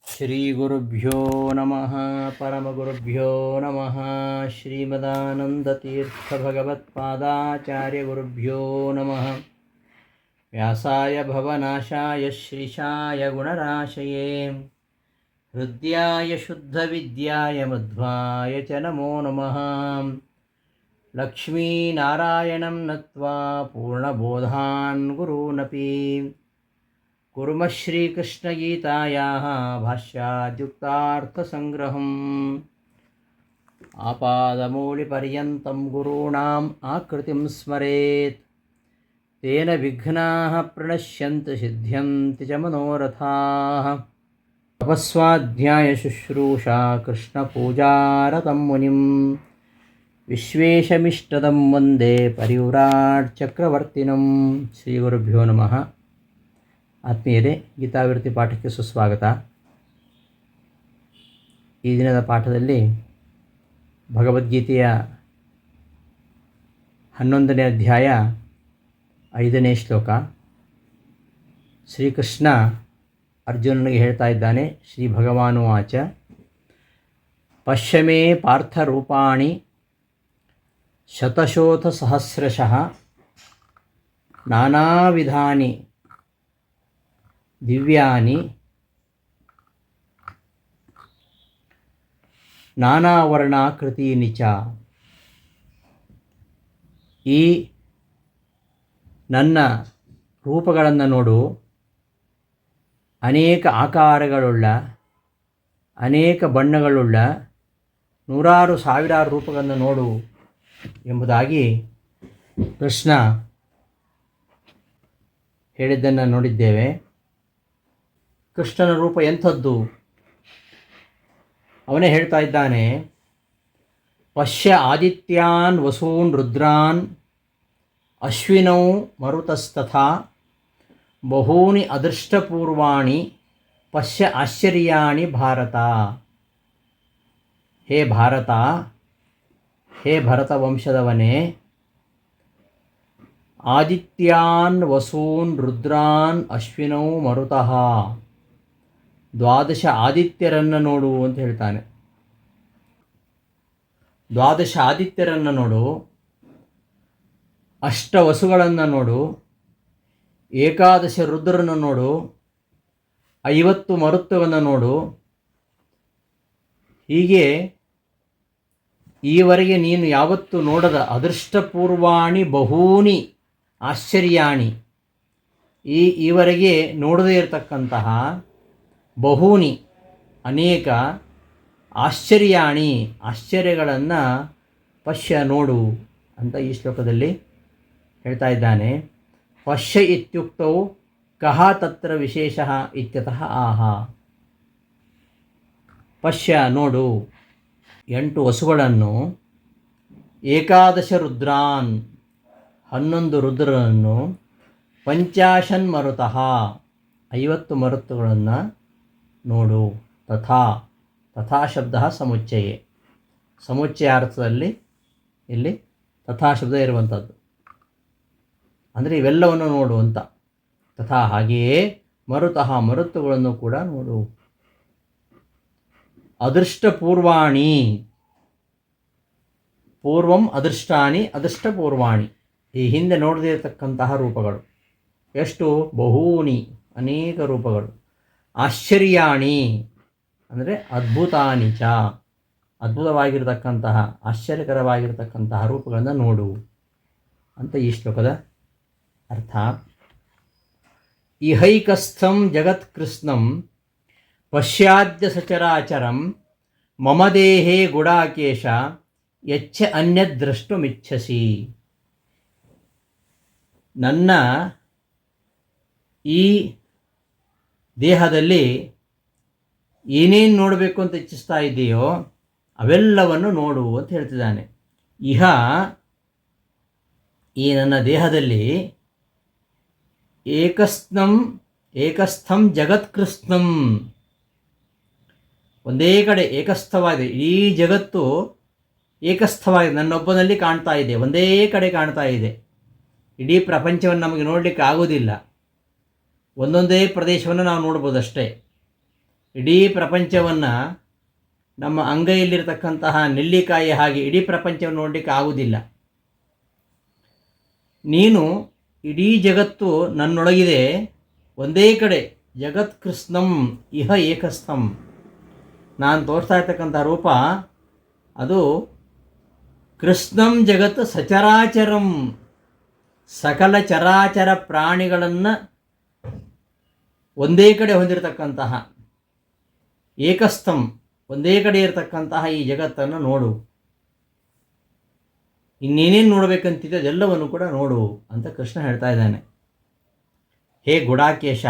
ಶ್ರೀಗುರುಭ್ಯೋ ನಮಃ ಪರಮಗುರುಭ್ಯೋ ನಮಃ ಶ್ರೀಮದಾನಂದತೀರ್ಥಭಗವತ್ಪಾದಾಚಾರ್ಯಗುರುಭ್ಯೋ ನಮಃ ವ್ಯಾಸಾಯ ಭವನಾಶಾಯ ಶ್ರೀಶಾಯ ಗುಣರಾಶಯೇ ಹೃದ್ಯಾಯ ಶುದ್ಧವಿದ್ಯಾಯ ಮಧ್ವಾಯ ಚ ನಮೋ ನಮಃ ಲಕ್ಷ್ಮೀನಾರಾಯಣಂ ನತ್ವಾ ಪೂರ್ಣಬೋಧಾನ್ ಗುರೂನಪಿ ಕುರ್ಮಃ ಶ್ರೀಕೃಷ್ಣಗೀತಾಯಾಃ ಭಾಷ್ಯಾದ್ಯುಕ್ತಾರ್ಥಸಂಗ್ರಹಂ ಆಪಾದಮೌಳಿಪರ್ಯಂతం ಗುರುಣಾಂ ಆಕೃತಿಂ ಸ್ಮರೇತ್ ತೇನ ವಿಘ್ನಾಃ ಪ್ರಣಶ್ಯಂತು ಸಿದ್ಧ್ಯಂತಿ ಚ ಮನೋರಥಾಃ ತಪಸ್ವಾಧ್ಯಾಯ ಶುಶ್ರೂಷಾ ಕೃಷ್ಣಪೂಜಾರತಂ ಮುನಿಂ ವಿಶ್ವೇಶಮಿಷ್ಟದಂ ವಂದೇ ಪರಿವ್ರಾಟ್ ಚಕ್ರವರ್ತಿನಂ. ಶ್ರೀಗುರುಭ್ಯೋ ನಮಃ. ಆತ್ಮೀಯರೇ, ಗೀತಾವಿರತಿ ಪಾಠಕ್ಕೆ ಸುಸ್ವಾಗತ. ಈ ದಿನದ ಪಾಠದಲ್ಲಿ ಭಗವದ್ಗೀತೆಯ 11ನೇ ಅಧ್ಯಾಯ 5ನೇ ಶ್ಲೋಕ. ಶ್ರೀಕೃಷ್ಣ ಅರ್ಜುನನಿಗೆ ಹೇಳ್ತಾ ಇದ್ದಾನೆ. ಶ್ರೀ ಭಗವಾನುವಾಚ ಪಶ್ಯ ಮೇ ಪಾರ್ಥರೂಪಾಣಿ ಶತಶೋಥ ಸಹಸ್ರಶಃ ನಾನಾವಿಧಾನಿ ದಿವ್ಯಾನಿ ನಾನಾವರ್ಣಾಕೃತೀನಿ ಚ. ಈ ನನ್ನ ರೂಪಗಳನ್ನು ನೋಡು, ಅನೇಕ ಆಕಾರಗಳುಳ್ಳ, ಅನೇಕ ಬಣ್ಣಗಳುಳ್ಳ ನೂರಾರು ಸಾವಿರಾರು ರೂಪಗಳನ್ನು ನೋಡು ಎಂಬುದಾಗಿ ಕೃಷ್ಣ ಹೇಳಿದ್ದನ್ನು ನೋಡಿದ್ದೇವೆ. ಕೃಷ್ಣನ ರೂಪ ಎಂಥದ್ದು? ಅವನೇ ಹೇಳ್ತಾ ಇದ್ದಾನೆ, ಪಶ್ಯ ಆದಿತ್ಯಾನ್ ವಸೂನ್ ರುದ್ರಾನ್ ಅಶ್ವಿನೌ ಮರುತಸ್ತಥಾ ಬಹೂನಿ ಅದೃಷ್ಟಪೂರ್ವಾಣಿ ಪಶ್ಯ ಆಶ್ಚರ್ಯಾಣಿ ಭಾರತ. ಹೇ ಭಾರತ, ಹೇ ಭರತ ವಂಶದವನೇ, ಆದಿತ್ಯಾನ್ ವಸೂನ್ ರುದ್ರಾನ್ ಅಶ್ವಿನೌ ಮರುತಃ, 12 ಆದಿತ್ಯರನ್ನು ನೋಡು ಅಂತ ಹೇಳ್ತಾನೆ. 12 ಆದಿತ್ಯರನ್ನು ನೋಡು, ಅಷ್ಟವಸುಗಳನ್ನು ನೋಡು, 11 ರುದ್ರರನ್ನು ನೋಡು, 50 ಮರುತ್ವವನ್ನು ನೋಡು. ಹೀಗೆ ಈವರೆಗೆ ನೀನು ಯಾವತ್ತೂ ನೋಡದ ಅದೃಷ್ಟಪೂರ್ವಾಣಿ ಬಹೂನಿ ಆಶ್ಚರ್ಯಾಣಿ, ಈವರೆಗೆ ನೋಡದೇ ಇರತಕ್ಕಂತಹ ಬಹೂನಿ ಅನೇಕ ಆಶ್ಚರ್ಯಾಣಿ ಆಶ್ಚರ್ಯಗಳನ್ನು ಪಶ್ಯ ನೋಡು ಅಂತ ಈ ಶ್ಲೋಕದಲ್ಲಿ ಹೇಳ್ತಾ ಇದ್ದಾನೆ. ಪಶ್ಯ ಇತ್ಯುಕ್ತೌ ಕಹ ತತ್ರ ವಿಶೇಷಃ ಇತ್ಯತಃ ಆಹ. ಪಶ್ಯ ನೋಡು, 8 ವಸುಗಳನ್ನು, 11 ರುದ್ರಾನ್ 11 ರುದ್ರರನ್ನು, 50 ಮರುತಃ 50 ಮರುತ್ತುಗಳನ್ನು ನೋಡು. ತಥಾ, ತಥಾ ಶಬ್ದ ಸಮುಚ್ಚಯೇ, ಸಮುಚ್ಚಯಾರ್ಥದಲ್ಲಿ ಇಲ್ಲಿ ತಥಾ ಶಬ್ದ ಇರುವಂಥದ್ದು. ಅಂದರೆ ಇವೆಲ್ಲವನ್ನು ನೋಡು ಅಂತ. ತಥಾ ಹಾಗೆಯೇ ಮರುತಃ ಮರುತ್ತುಗಳನ್ನು ಕೂಡ ನೋಡು. ಅದೃಷ್ಟಪೂರ್ವಾಣಿ, ಪೂರ್ವಂ ಅದೃಷ್ಟಾನಿ ಅದೃಷ್ಟಪೂರ್ವಾಣಿ, ಈ ಹಿಂದೆ ನೋಡದೇ ಇರತಕ್ಕಂತಹ ರೂಪಗಳು. ಎಷ್ಟು? ಬಹೂನಿ ಅನೇಕ ರೂಪಗಳು. ಆಶ್ಚರ್ಯಾಣಿ ಅಂದರೆ ಅದ್ಭುತಾನಿ ಚ, ಅದ್ಭುತವಾಗಿರತಕ್ಕಂತಹ ಆಶ್ಚರ್ಯಕರವಾಗಿರತಕ್ಕಂತಹ ರೂಪಗಳನ್ನು ನೋಡು ಅಂತ ಈ ಶ್ಲೋಕದ ಅರ್ಥ. ಇಹೈಕಸ್ಥಂ ಜಗತ್ಕೃಷ್ಣಂ ಪಶ್ಯಾದ್ಯ ಸಚರಾಚರಂ ಮಮ ದೇಹೇ ಗುಡಾಕೇಶ ಯಚ್ಚ ಅನ್ಯದ್ ದ್ರಷ್ಟುಮಿಚ್ಛಸಿ. ನನ್ನ ಈ ದೇಹದಲ್ಲಿ ಏನೇನು ನೋಡಬೇಕು ಅಂತ ಇಚ್ಛಿಸ್ತಾ ಇದೆಯೋ ಅವೆಲ್ಲವನ್ನು ನೋಡು ಅಂತ ಹೇಳ್ತಿದ್ದಾನೆ. ಇಹ, ಈ ನನ್ನ ದೇಹದಲ್ಲಿ ಏಕಸ್ಥಂ ಜಗತ್ಕೃಷ್ಣಂ, ಒಂದೇ ಕಡೆ ಏಕಸ್ಥವಾಗಿದೆ. ಈ ಜಗತ್ತು ಏಕಸ್ಥವಾಗಿದೆ, ನನ್ನೊಬ್ಬನಲ್ಲಿ ಕಾಣ್ತಾ ಇದೆ, ಒಂದೇ ಕಡೆ ಕಾಣ್ತಾ ಇದೆ. ಇಡೀ ಪ್ರಪಂಚವನ್ನು ನಮಗೆ ನೋಡಲಿಕ್ಕೆ ಆಗೋದಿಲ್ಲ. ಒಂದೊಂದೇ ಪ್ರದೇಶವನ್ನು ನಾವು ನೋಡ್ಬೋದಷ್ಟೇ. ಇಡೀ ಪ್ರಪಂಚವನ್ನು ನಮ್ಮ ಅಂಗೈಯಲ್ಲಿರ್ತಕ್ಕಂತಹ ನೆಲ್ಲಿಕಾಯಿ ಹಾಗೆ ಇಡೀ ಪ್ರಪಂಚವನ್ನು ನೋಡಲಿಕ್ಕೆ ಆಗುವುದಿಲ್ಲ. ನೀನು ಇಡೀ ಜಗತ್ತು ನನ್ನೊಳಗಿದೆ, ಒಂದೇ ಕಡೆ ಜಗತ್ ಕೃಷ್ಣಂ ಇಹ ಏಕಸ್ಥಂ. ನಾನು ತೋರಿಸ್ತಾ ಇರ್ತಕ್ಕಂಥ ರೂಪ ಅದು ಕೃಷ್ಣಂ ಜಗತ್ ಸಚರಾಚರಂ, ಸಕಲ ಚರಾಚರ ಪ್ರಾಣಿಗಳನ್ನು ಒಂದೇ ಕಡೆ ಹೊಂದಿರತಕ್ಕಂತಹ ಏಕಸ್ಥಂ, ಒಂದೇ ಕಡೆ ಇರತಕ್ಕಂತಹ ಈ ಜಗತ್ತನ್ನು ನೋಡು. ಇನ್ನೇನೇನು ನೋಡಬೇಕಂತಿದೆ ಅದೆಲ್ಲವನ್ನು ಕೂಡ ನೋಡು ಅಂತ ಕೃಷ್ಣ ಹೇಳ್ತಾ ಇದ್ದಾನೆ. ಹೇ ಗುಡಾಕೇಶ,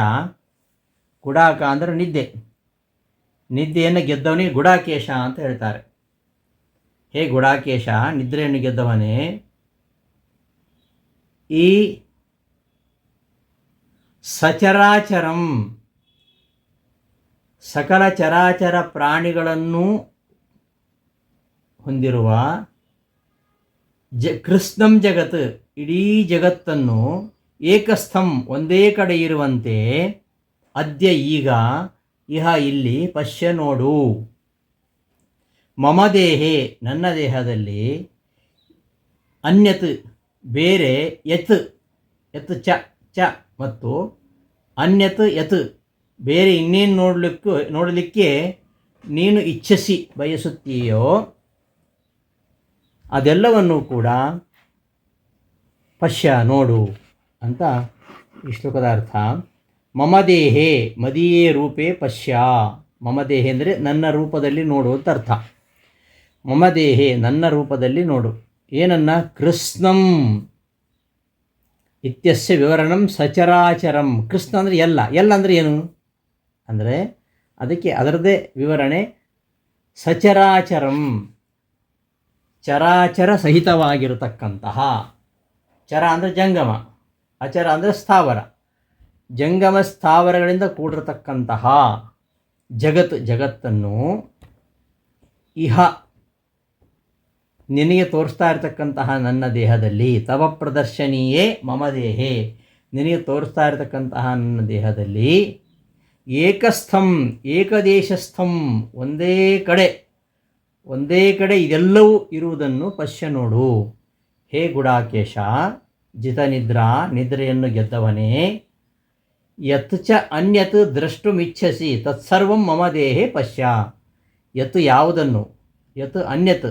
ಗುಡಾಕ ಅಂದರೆ ನಿದ್ದೆ, ನಿದ್ದೆಯನ್ನು ಗೆದ್ದವನಿಗೆ ಗುಡಾಕೇಶ ಅಂತ ಹೇಳ್ತಾರೆ. ಹೇ ಗುಡಾಕೇಶ, ನಿದ್ರೆಯನ್ನು ಗೆದ್ದವನೇ, ಈ ಸಚರಾಚರಂ, ಸಕಲ ಚರಾಚರ ಪ್ರಾಣಿಗಳನ್ನು ಹೊಂದಿರುವ ಕೃಷ್ಣಂ ಜಗತ್, ಇಡೀ ಜಗತ್ತನ್ನು ಏಕಸ್ಥಂ, ಒಂದೇ ಕಡೆ ಇರುವಂತೆ ಅದ್ಯ ಈಗ, ಇಹ ಇಲ್ಲಿ, ಪಶ್ಯ ನೋಡು. ಮಮ ದೇಹೆ, ನನ್ನ ದೇಹದಲ್ಲಿ, ಅನ್ಯತ್ ಬೇರೆ, ಯತ್ ಯತ್ ಚ ಚ ಮತ್ತು ಅನ್ಯತ್ ಯತ್ ಬೇರೆ ಇನ್ನೇನು ನೋಡಲಿಕ್ಕೆ ನೀನು ಇಚ್ಛಿಸಿ ಬಯಸುತ್ತೀಯೋ ಅದೆಲ್ಲವನ್ನು ಕೂಡ ಪಶ್ಯ ನೋಡು ಅಂತ ಈ ಶ್ಲೋಕದ ಅರ್ಥ. ಮಮ ದೇಹೆ ಮದೀಯೇ ರೂಪೇ ಪಶ್ಯ. ಮಮ ದೇಹೆ ಅಂದರೆ ನನ್ನ ರೂಪದಲ್ಲಿ ನೋಡು ಅಂತ ಅರ್ಥ. ಮಮ ದೇಹೆ ನನ್ನ ರೂಪದಲ್ಲಿ ನೋಡು. ಏನನ್ನ? ಕೃಷ್ಣಂ ಇತ್ಯಸ್ಯ ವಿವರಣಂ ಸಚರಾಚರಂ. ಕೃಷ್ಣ ಅಂದರೆ ಎಲ್ಲ, ಎಲ್ಲ ಅಂದರೆ ಏನು ಅಂದರೆ ಅದಕ್ಕೆ ಅದರದೇ ವಿವರಣೆ. ಸಚರಾಚರಂ, ಚರಾಚರ ಸಹಿತವಾಗಿರತಕ್ಕಂತಹ, ಚರ ಅಂದರೆ ಜಂಗಮ, ಅಚರ ಅಂದರೆ ಸ್ಥಾವರ, ಜಂಗಮ ಸ್ಥಾವರಗಳಿಂದ ಕೂಡಿರತಕ್ಕಂತಹ ಜಗತ್ತನ್ನು ಇಹ ನಿನಗೆ ತೋರಿಸ್ತಾ ಇರತಕ್ಕಂತಹ ನನ್ನ ದೇಹದಲ್ಲಿ, ತವ ಪ್ರದರ್ಶನೀಯೇ ಮಮ ದೇಹೆ, ನಿನಗೆ ತೋರಿಸ್ತಾ ಇರತಕ್ಕಂತಹ ನನ್ನ ದೇಹದಲ್ಲಿ, ಏಕಸ್ಥಂ ಏಕದೇಶಸ್ಥಂ, ಒಂದೇ ಕಡೆ ಇದೆಲ್ಲವೂ ಇರುವುದನ್ನು ಪಶ್ಯ ನೋಡು. ಹೇ ಗುಡಾಕೇಶ, ಜಿತನಿದ್ರಾ ನಿದ್ರೆಯನ್ನು ಗೆದ್ದವನೇ, ಯತ್ ಚ ಅನ್ಯತ್ ದ್ರಷ್ಟುಮಿಚ್ಛಸಿ ತತ್ಸರ್ವಂ ಮಮ ದೇಹೆ ಪಶ್ಯ. ಯತ್ ಯಾವುದನ್ನು, ಯತ್ ಅನ್ಯತ್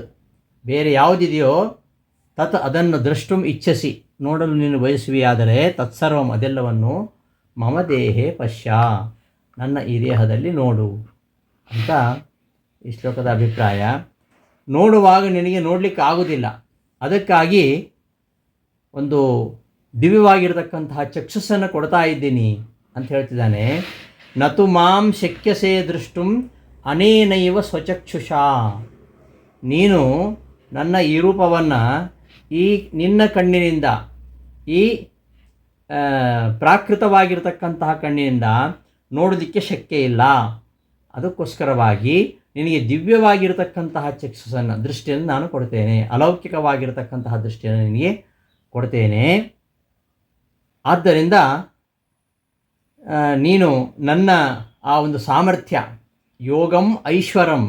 ಬೇರೆ ಯಾವುದಿದೆಯೋ, ತತ್ ಅದನ್ನು ದ್ರಷ್ಟುಂ ಇಚ್ಛಸಿ ನೋಡಲು ನೀನು ಬಯಸುವಿಯಾದರೆ, ತತ್ಸರ್ವಂ ಅದೆಲ್ಲವನ್ನು ಮಮ ದೇಹೆ ಪಶ್ಯ ನನ್ನ ಈ ದೇಹದಲ್ಲಿ ನೋಡು ಅಂತ ಈ ಶ್ಲೋಕದ ಅಭಿಪ್ರಾಯ. ನೋಡುವಾಗ ನಿನಗೆ ನೋಡಲಿಕ್ಕೆ ಆಗುವುದಿಲ್ಲ, ಅದಕ್ಕಾಗಿ ಒಂದು ದಿವ್ಯವಾಗಿರತಕ್ಕಂತಹ ಚಕ್ಷುಸ್ಸನ್ನು ಕೊಡ್ತಾ ಇದ್ದೀನಿ ಅಂತ ಹೇಳ್ತಿದ್ದಾನೆ. ನತು ಮಾಂ ಶಕ್ಯಸೇ ದೃಷ್ಟುಂ ಅನೇನೈವ ಸ್ವಚಕ್ಷುಷಾ. ನೀನು ನನ್ನ ಈ ರೂಪವನ್ನು ಈ ನಿನ್ನ ಕಣ್ಣಿನಿಂದ, ಈ ಪ್ರಾಕೃತವಾಗಿರತಕ್ಕಂತಹ ಕಣ್ಣಿನಿಂದ ನೋಡೋದಕ್ಕೆ ಶಕ್ಯ ಇಲ್ಲ. ಅದಕ್ಕೋಸ್ಕರವಾಗಿ ನಿನಗೆ ದಿವ್ಯವಾಗಿರತಕ್ಕಂತಹ ಚಕ್ಷುಸ್ಸನ್ನು, ದೃಷ್ಟಿಯನ್ನು ನಾನು ಕೊಡ್ತೇನೆ, ಅಲೌಕಿಕವಾಗಿರತಕ್ಕಂತಹ ದೃಷ್ಟಿಯನ್ನು ನಿನಗೆ ಕೊಡ್ತೇನೆ. ಆದ್ದರಿಂದ ನೀನು ನನ್ನ ಆ ಒಂದು ಸಾಮರ್ಥ್ಯ, ಯೋಗಂ ಐಶ್ವರಂ,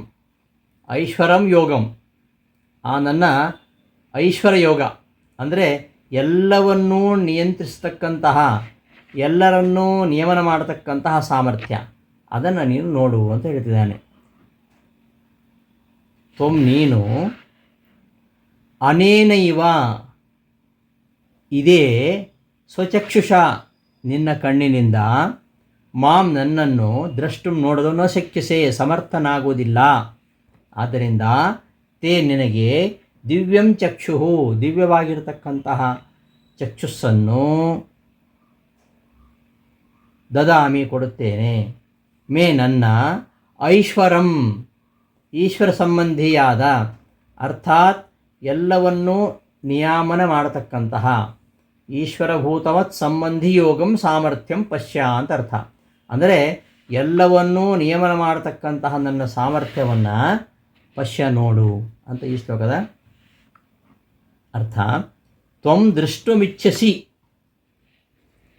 ಐಶ್ವರಂ ಯೋಗಂ, ಆ ನನ್ನ ಐಶ್ವರ ಯೋಗ ಅಂದರೆ ಎಲ್ಲವನ್ನೂ ನಿಯಂತ್ರಿಸ್ತಕ್ಕಂತಹ, ಎಲ್ಲರನ್ನೂ ನಿಯಮನ ಮಾಡತಕ್ಕಂತಹ ಸಾಮರ್ಥ್ಯ, ಅದನ್ನು ನೀನು ನೋಡು ಅಂತ ಹೇಳ್ತಿದ್ದಾನೆ. ತ್ವಂ ನೀನು ಅನೇನೈವ ಇದೇ ಸ್ವಚಕ್ಷುಷ ನಿನ್ನ ಕಣ್ಣಿನಿಂದ, ಮಾಂ ನನ್ನನ್ನು ದ್ರಷ್ಟು ನೋಡಲು ನ ಶಕ್ಯಸೆ ಸಮರ್ಥನಾಗುವುದಿಲ್ಲ. ಆದ್ದರಿಂದ ತೇ ನಿನಗೆ ದಿವ್ಯಂ ಚಕ್ಷು ದಿವ್ಯವಾಗಿರತಕ್ಕಂತಹ ಚಕ್ಷುಸ್ಸನ್ನು ದದಾಮಿ ಕೊಡುತ್ತೇನೆ. ಮೇ ನನ್ನ ಐಶ್ವರಂ ಈಶ್ವರ ಸಂಬಂಧಿಯಾದ ಅರ್ಥಾತ್ ಎಲ್ಲವನ್ನೂ ನಿಯಾಮನ ಮಾಡತಕ್ಕಂತಹ ಈಶ್ವರಭೂತವತ್ ಸಂಬಂಧಿ ಯೋಗಂ ಸಾಮರ್ಥ್ಯಂ ಪಶ್ಯ ಅಂತ ಅರ್ಥ. ಅಂದರೆ ಎಲ್ಲವನ್ನೂ ನಿಯಮನ ಮಾಡತಕ್ಕಂತಹ ನನ್ನ ಸಾಮರ್ಥ್ಯವನ್ನು ಪಶ್ಯ ನೋಡು ಅಂತ ಈ ಶ್ಲೋಕದ ಅರ್ಥ. ತ್ವಂ ದೃಷ್ಟುಮಿಚ್ಛಸಿ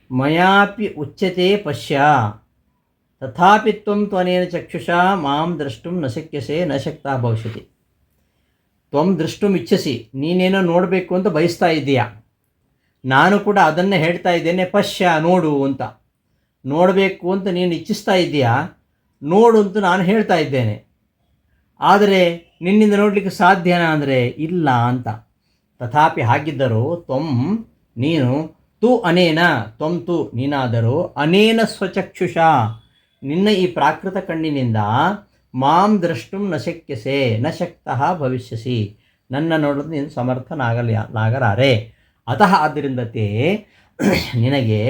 ಮಯಾಪಿ ಉಚ್ಯತೆ ಪಶ್ಯ. ತಥಾಪಿ ತ್ವಂ ತ್ವನೇನ ಚಕ್ಷುಷಾ ಮಾಂ ದ್ರಷ್ಟುಂ ನ ಶಕ್ಯಸೆ ನ ಶಕ್ತಾ ಭವಿಷ್ಯತಿ. ತ್ವಂ ದ್ರಷ್ಟುಂ ಇಚ್ಛಸಿ, ನೀನೇನೋ ನೋಡಬೇಕು ಅಂತ ಬಯಸ್ತಾ ಇದ್ದೀಯಾ, ನಾನು ಕೂಡ ಅದನ್ನೇ ಹೇಳ್ತಾ ಇದ್ದೇನೆ, ಪಶ್ಯ ನೋಡು ಅಂತ. ನೋಡಬೇಕು ಅಂತ ನೀನು ಇಚ್ಛಿಸ್ತಾ ಇದ್ದೀಯಾ, ನೋಡು ಅಂತ ನಾನು ಹೇಳ್ತಾ ಇದ್ದೇನೆ. ಆದರೆ ನಿನ್ನಿಂದ ನೋಡಲಿಕ್ಕೆ ಸಾಧ್ಯನಾ ಅಂದರೆ ಇಲ್ಲ ಅಂತ. ತಥಾಪಿ ಹಾಗಿದ್ದರೂ ತ್ವಂ ನೀನು ತು ಅನೇನ ತ್ವಂ ತು ನೀನಾದರೂ ಅನೇನ ಸ್ವಚಕ್ಷುಷ ನಿನ್ನ ಈ ಪ್ರಾಕೃತ ಕಣ್ಣಿನಿಂದ ಮಾಂ ದ್ರಷ್ಟುಂ ನ ಶಕ್ಯಸೆ ನ ಶಕ್ತಃ ಭವಿಷ್ಯಸಿ, ನನ್ನ ನೋಡಲು ನೀನು ಸಮರ್ಥನಾಗಲಾರೆ. ಅತಃ ಆದ್ದರಿಂದ ನಿನಗೆ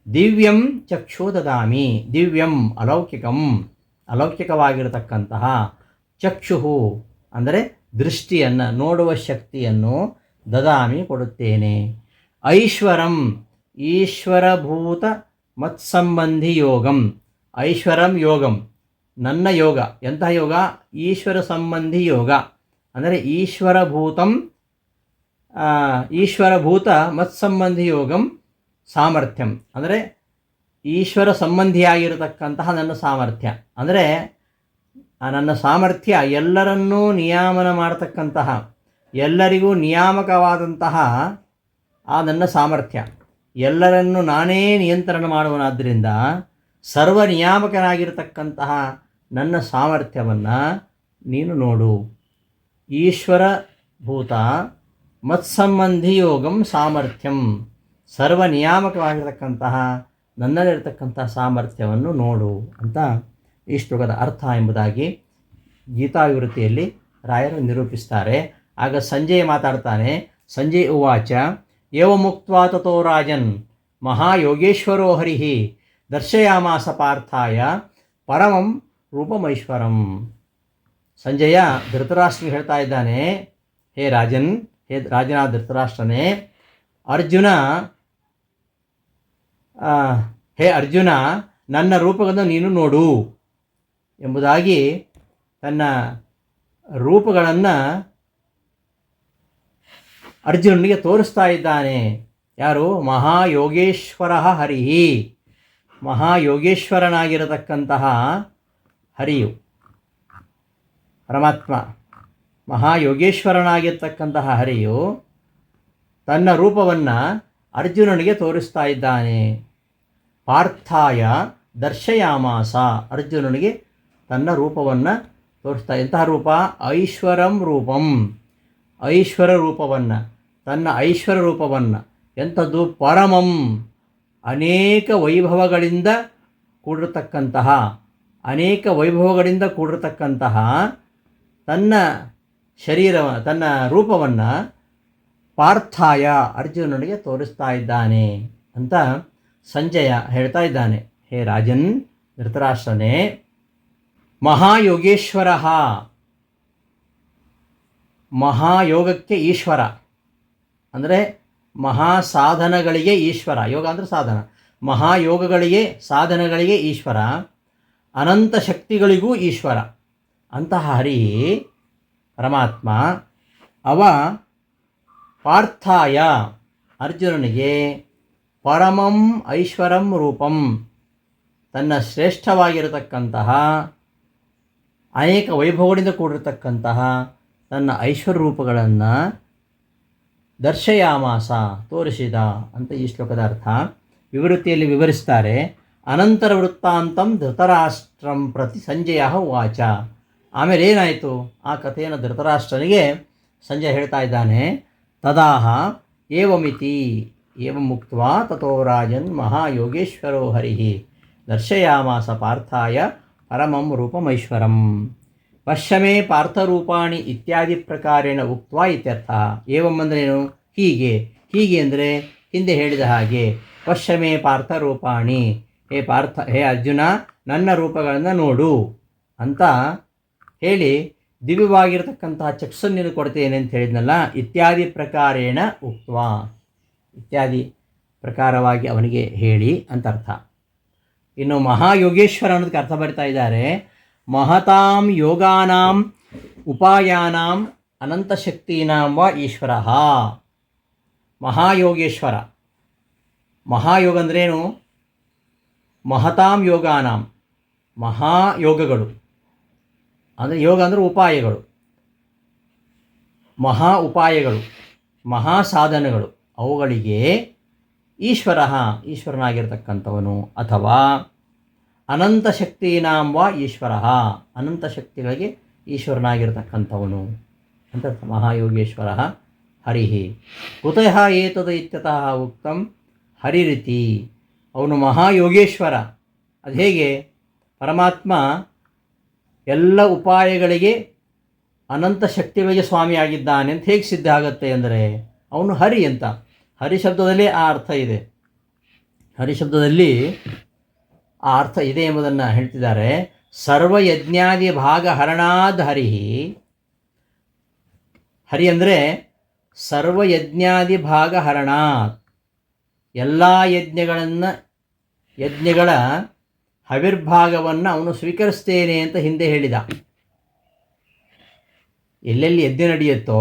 ದಿವ್ಯಂ ಚಕ್ಷು ದದಾಮಿ, ದಿವ್ಯಂ ಅಲೌಕಿಕವಾಗಿರತಕ್ಕಂತಹ ಚಕ್ಷು ಅಂದರೆ ದೃಷ್ಟಿಯನ್ನು, ನೋಡುವ ಶಕ್ತಿಯನ್ನು ದದಾಮಿ ಕೊಡುತ್ತೇನೆ. ಐಶ್ವರಂ ಈಶ್ವರಭೂತ ಮತ್ಸಂಬಂಧಿ ಯೋಗಂ, ಐಶ್ವರಂ ಯೋಗಂ ನನ್ನ ಯೋಗ. ಎಂತಹ ಯೋಗ? ಈಶ್ವರ ಸಂಬಂಧಿ ಯೋಗ ಅಂದರೆ ಈಶ್ವರಭೂತ ಮತ್ಸಂಬಂಧಿ ಯೋಗಂ ಸಾಮರ್ಥ್ಯಂ ಅಂದರೆ ಈಶ್ವರ ಸಂಬಂಧಿಯಾಗಿರತಕ್ಕಂತಹ ನನ್ನ ಸಾಮರ್ಥ್ಯ. ಅಂದರೆ ನನ್ನ ಸಾಮರ್ಥ್ಯ ಎಲ್ಲರನ್ನೂ ನಿಯಾಮನ ಮಾಡತಕ್ಕಂತಹ, ಎಲ್ಲರಿಗೂ ನಿಯಾಮಕವಾದಂತಹ ಆ ನನ್ನ ಸಾಮರ್ಥ್ಯ, ಎಲ್ಲರನ್ನು ನಾನೇ ನಿಯಂತ್ರಣ ಮಾಡುವನಾದ್ದರಿಂದ ಸರ್ವ ನಿಯಾಮಕನಾಗಿರತಕ್ಕಂತಹ ನನ್ನ ಸಾಮರ್ಥ್ಯವನ್ನು ನೀನು ನೋಡು. ಈಶ್ವರಭೂತ ಮತ್ಸಂಬಂಧಿ ಯೋಗಂ ಸಾಮರ್ಥ್ಯಂ, ಸರ್ವ ನಿಯಾಮಕವಾಗಿರತಕ್ಕಂತಹ ನನ್ನಲ್ಲಿರತಕ್ಕಂತಹ ಸಾಮರ್ಥ್ಯವನ್ನು ನೋಡು ಅಂತ ಈ ಶ್ಲೋಕದ ಅರ್ಥ ಎಂಬುದಾಗಿ ಗೀತಾವಿವೃತ್ತಿಯಲ್ಲಿ ರಾಯರು ನಿರೂಪಿಸ್ತಾರೆ. ಆಗ ಸಂಜಯ ಮಾತಾಡ್ತಾನೆ. ಸಂಜಯ್ ಉವಾಚ ಏವಮುಕ್ತ್ವಾ ತಥೋ ರಾಜನ್ ಮಹಾಯೋಗೇಶ್ವರೋ ಹರಿಃ ದರ್ಶಯಾಮಾಸ ಪಾರ್ಥಾಯ ಪರಮಂ ರೂಪಮೈಶ್ವರಂ. ಸಂಜಯ ಧೃತರಾಷ್ಟ್ರನಿಗೆ ಹೇಳ್ತಾ ಇದ್ದಾನೆ, ಹೇ ರಾಜನಾದ ಧೃತರಾಷ್ಟ್ರನೇ, ಅರ್ಜುನ ನನ್ನ ರೂಪಗಳನ್ನು ನೀನು ನೋಡು ಎಂಬುದಾಗಿ ತನ್ನ ರೂಪಗಳನ್ನು ಅರ್ಜುನನಿಗೆ ತೋರಿಸ್ತಾ ಇದ್ದಾನೆ. ಯಾರು? ಮಹಾಯೋಗೇಶ್ವರ ಹರಿಃ, ಮಹಾಯೋಗೇಶ್ವರನಾಗಿರತಕ್ಕಂತಹ ಹರಿಯು ಪರಮಾತ್ಮ, ಮಹಾಯೋಗೇಶ್ವರನಾಗಿರ್ತಕ್ಕಂತಹ ಹರಿಯು ತನ್ನ ರೂಪವನ್ನು ಅರ್ಜುನನಿಗೆ ತೋರಿಸ್ತಾ ಇದ್ದಾನೆ. ಪಾರ್ಥಾಯ ದರ್ಶಯಾಮಾಸ, ಅರ್ಜುನನಿಗೆ ತನ್ನ ರೂಪವನ್ನು ತೋರಿಸ್ತಾ. ಎಂತಹ ರೂಪ? ಐಶ್ವರಂ ರೂಪಂ, ಐಶ್ವರ ರೂಪವನ್ನು, ತನ್ನ ಐಶ್ವರ ರೂಪವನ್ನು. ಎಂಥದ್ದು? ಪರಮಂ, ಅನೇಕ ವೈಭವಗಳಿಂದ ಕೂಡಿರತಕ್ಕಂತಹ ತನ್ನ ತನ್ನ ರೂಪವನ್ನು ಪಾರ್ಥಾಯ ಅರ್ಜುನನಿಗೆ ತೋರಿಸ್ತಾ ಇದ್ದಾನೆ ಅಂತ ಸಂಜಯ ಹೇಳ್ತಾ ಇದ್ದಾನೆ. ಹೇ ರಾಜನ್ ಧೃತರಾಷ್ಟ್ರನೇ, ಮಹಾಯೋಗೇಶ್ವರ, ಮಹಾಯೋಗಕ್ಕೆ ಈಶ್ವರ ಅಂದರೆ ಮಹಾಸಾಧನಗಳಿಗೆ ಈಶ್ವರ. ಯೋಗ ಅಂದರೆ ಸಾಧನ. ಮಹಾಯೋಗಗಳಿಗೆ, ಸಾಧನಗಳಿಗೆ ಈಶ್ವರ, ಅನಂತ ಶಕ್ತಿಗಳಿಗೂ ಈಶ್ವರ. ಅಂತಹ ಹರಿ ಪರಮಾತ್ಮ ಅವ ಪಾರ್ಥಾಯ ಅರ್ಜುನನಿಗೆ ಪರಮಂ ಐಶ್ವರಂ ರೂಪಂ, ತನ್ನ ಶ್ರೇಷ್ಠವಾಗಿರತಕ್ಕಂತಹ ಅನೇಕ ವೈಭವಗಳಿಂದ ಕೂಡಿರತಕ್ಕಂತಹ ತನ್ನ ಐಶ್ವರ್ಯ ರೂಪಗಳನ್ನು ದರ್ಶಯಾಮಾಸ, ತೋರಿಸಿದ ಅಂತ ಈ ಶ್ಲೋಕದ ಅರ್ಥ ವಿವೃತ್ತಿಯಲ್ಲಿ ವಿವರಿಸ್ತಾರೆ. ಅನಂತರ ವೃತ್ತಾಂತಂ ಧೃತರಾಷ್ಟ್ರಂ ಪ್ರತಿ ಸಂಜಯ ಉವಾಚ. ಆಮೇಲೆ ಏನಾಯಿತು ಆ ಕಥೆಯನ್ನು ಧೃತರಾಷ್ಟ್ರನಿಗೆ ಸಂಜಯ ಹೇಳ್ತಾ ಇದ್ದಾನೆ. ತದಾಹ ಏವಮಿತಿ ಏವಂ ಮುಕ್ತ್ವಾ ತಥೋ ರಾಜನ್ ಮಹಾಯೋಗೇಶ್ವರೋ ಹರಿಃ ದರ್ಶಯಾಮಾಸ ಪಾರ್ಥಾಯ ಪರಮಂ ರೂಪಮೈಶ್ವರಂ. ಪಶ್ಯಮೇ ಪಾರ್ಥರೂಪಾಣಿ ಇತ್ಯಾದಿ ಪ್ರಕಾರೇಣ ಉಕ್ತ್ವಾ ಇತ್ಯರ್ಥ. ಏವಂ ಅಂದ್ರೇನು? ಹೀಗೆ. ಹೀಗೆ ಅಂದರೆ ಹಿಂದೆ ಹೇಳಿದ ಹಾಗೆ. ಪಶ್ಯಮೇ ಪಾರ್ಥರೂಪಾಣಿ, ಹೇ ಅರ್ಜುನ ನನ್ನ ರೂಪಗಳನ್ನು ನೋಡು ಅಂತ ಹೇಳಿ ದಿವ್ಯವಾಗಿರತಕ್ಕಂತಹ ಚಕ್ಷುಸ್ಸನ್ನು ಕೊಡ್ತೇನೆ ಅಂತ ಹೇಳಿದ್ನಲ್ಲ. ಇತ್ಯಾದಿ ಪ್ರಕಾರೇಣ ಉಕ್ತ್ವಾ, ಇತ್ಯಾದಿ ಪ್ರಕಾರವಾಗಿ ಅವನಿಗೆ ಹೇಳಿ ಅಂತ ಅರ್ಥ. ಇನ್ನು ಮಹಾಯೋಗೇಶ್ವರ ಅನ್ನೋದಕ್ಕೆ ಅರ್ಥ ಬರಿತಾ ಇದ್ದಾರೆ. ಮಹತಾಂ ಯೋಗಾನಾಂ ಉಪಾಯಾನಾಂ ಅನಂತಶಕ್ತೀನಾಂ ವ ಈಶ್ವರ. ಮಹಾಯೋಗೇಶ್ವರ, ಮಹಾಯೋಗ ಅಂದ್ರೇನು? ಮಹತಾಂ ಯೋಗಾನಾಂ, ಮಹಾಯೋಗಗಳು, ಅಂದರೆ ಯೋಗ ಅಂದರೆ ಉಪಾಯಗಳು, ಮಹಾ ಉಪಾಯಗಳು, ಮಹಾ ಸಾಧನಗಳು, ಅವುಗಳಿಗೆ ಈಶ್ವರನಾಗಿರ್ತಕ್ಕಂಥವನು, ಅಥವಾ ಅನಂತ ಶಕ್ತೀನಾಂ ವಾ ಈಶ್ವರ, ಅನಂತ ಶಕ್ತಿಗಳಿಗೆ ಈಶ್ವರನಾಗಿರ್ತಕ್ಕಂಥವನು ಅಂತ ಮಹಾಯೋಗೇಶ್ವರ ಹರಿ. ಕುತಃ ಏತದ್ ಇತ್ಯತಃ ಉಕ್ತಂ ಹರಿರಿತಿ. ಅವನು ಮಹಾಯೋಗೇಶ್ವರ. ಅದು ಹೇಗೆ? ಪರಮಾತ್ಮ ಎಲ್ಲ ಉಪಾಯಗಳಿಗೆ ಅನಂತ ಶಕ್ತಿಗಳಿಗೆ ಸ್ವಾಮಿಯಾಗಿದ್ದಾನೆ ಅಂತ ಹೇಗೆ ಸಿದ್ಧ ಆಗುತ್ತೆ ಅಂದರೆ ಅವನು ಹರಿ ಅಂತ. ಹರಿ ಶಬ್ದದಲ್ಲಿ ಆ ಅರ್ಥ ಇದೆ, ಹರಿ ಶಬ್ದದಲ್ಲಿ ಆ ಅರ್ಥ ಇದೆ ಎಂಬುದನ್ನು ಹೇಳ್ತಿದ್ದಾರೆ. ಸರ್ವಯಜ್ಞಾದಿ ಭಾಗ ಹರಣಾದ್ ಹರಿ. ಹರಿ ಅಂದರೆ ಸರ್ವಯಜ್ಞಾದಿ ಭಾಗ ಹರಣಾತ್, ಎಲ್ಲ ಯಜ್ಞಗಳ ಹವಿರ್ಭಾಗವನ್ನು ಅವನು ಸ್ವೀಕರಿಸ್ತೇನೆ ಅಂತ ಹಿಂದೆ ಹೇಳಿದ. ಎಲ್ಲೆಲ್ಲಿ ಯಜ್ಞ ನಡೆಯುತ್ತೋ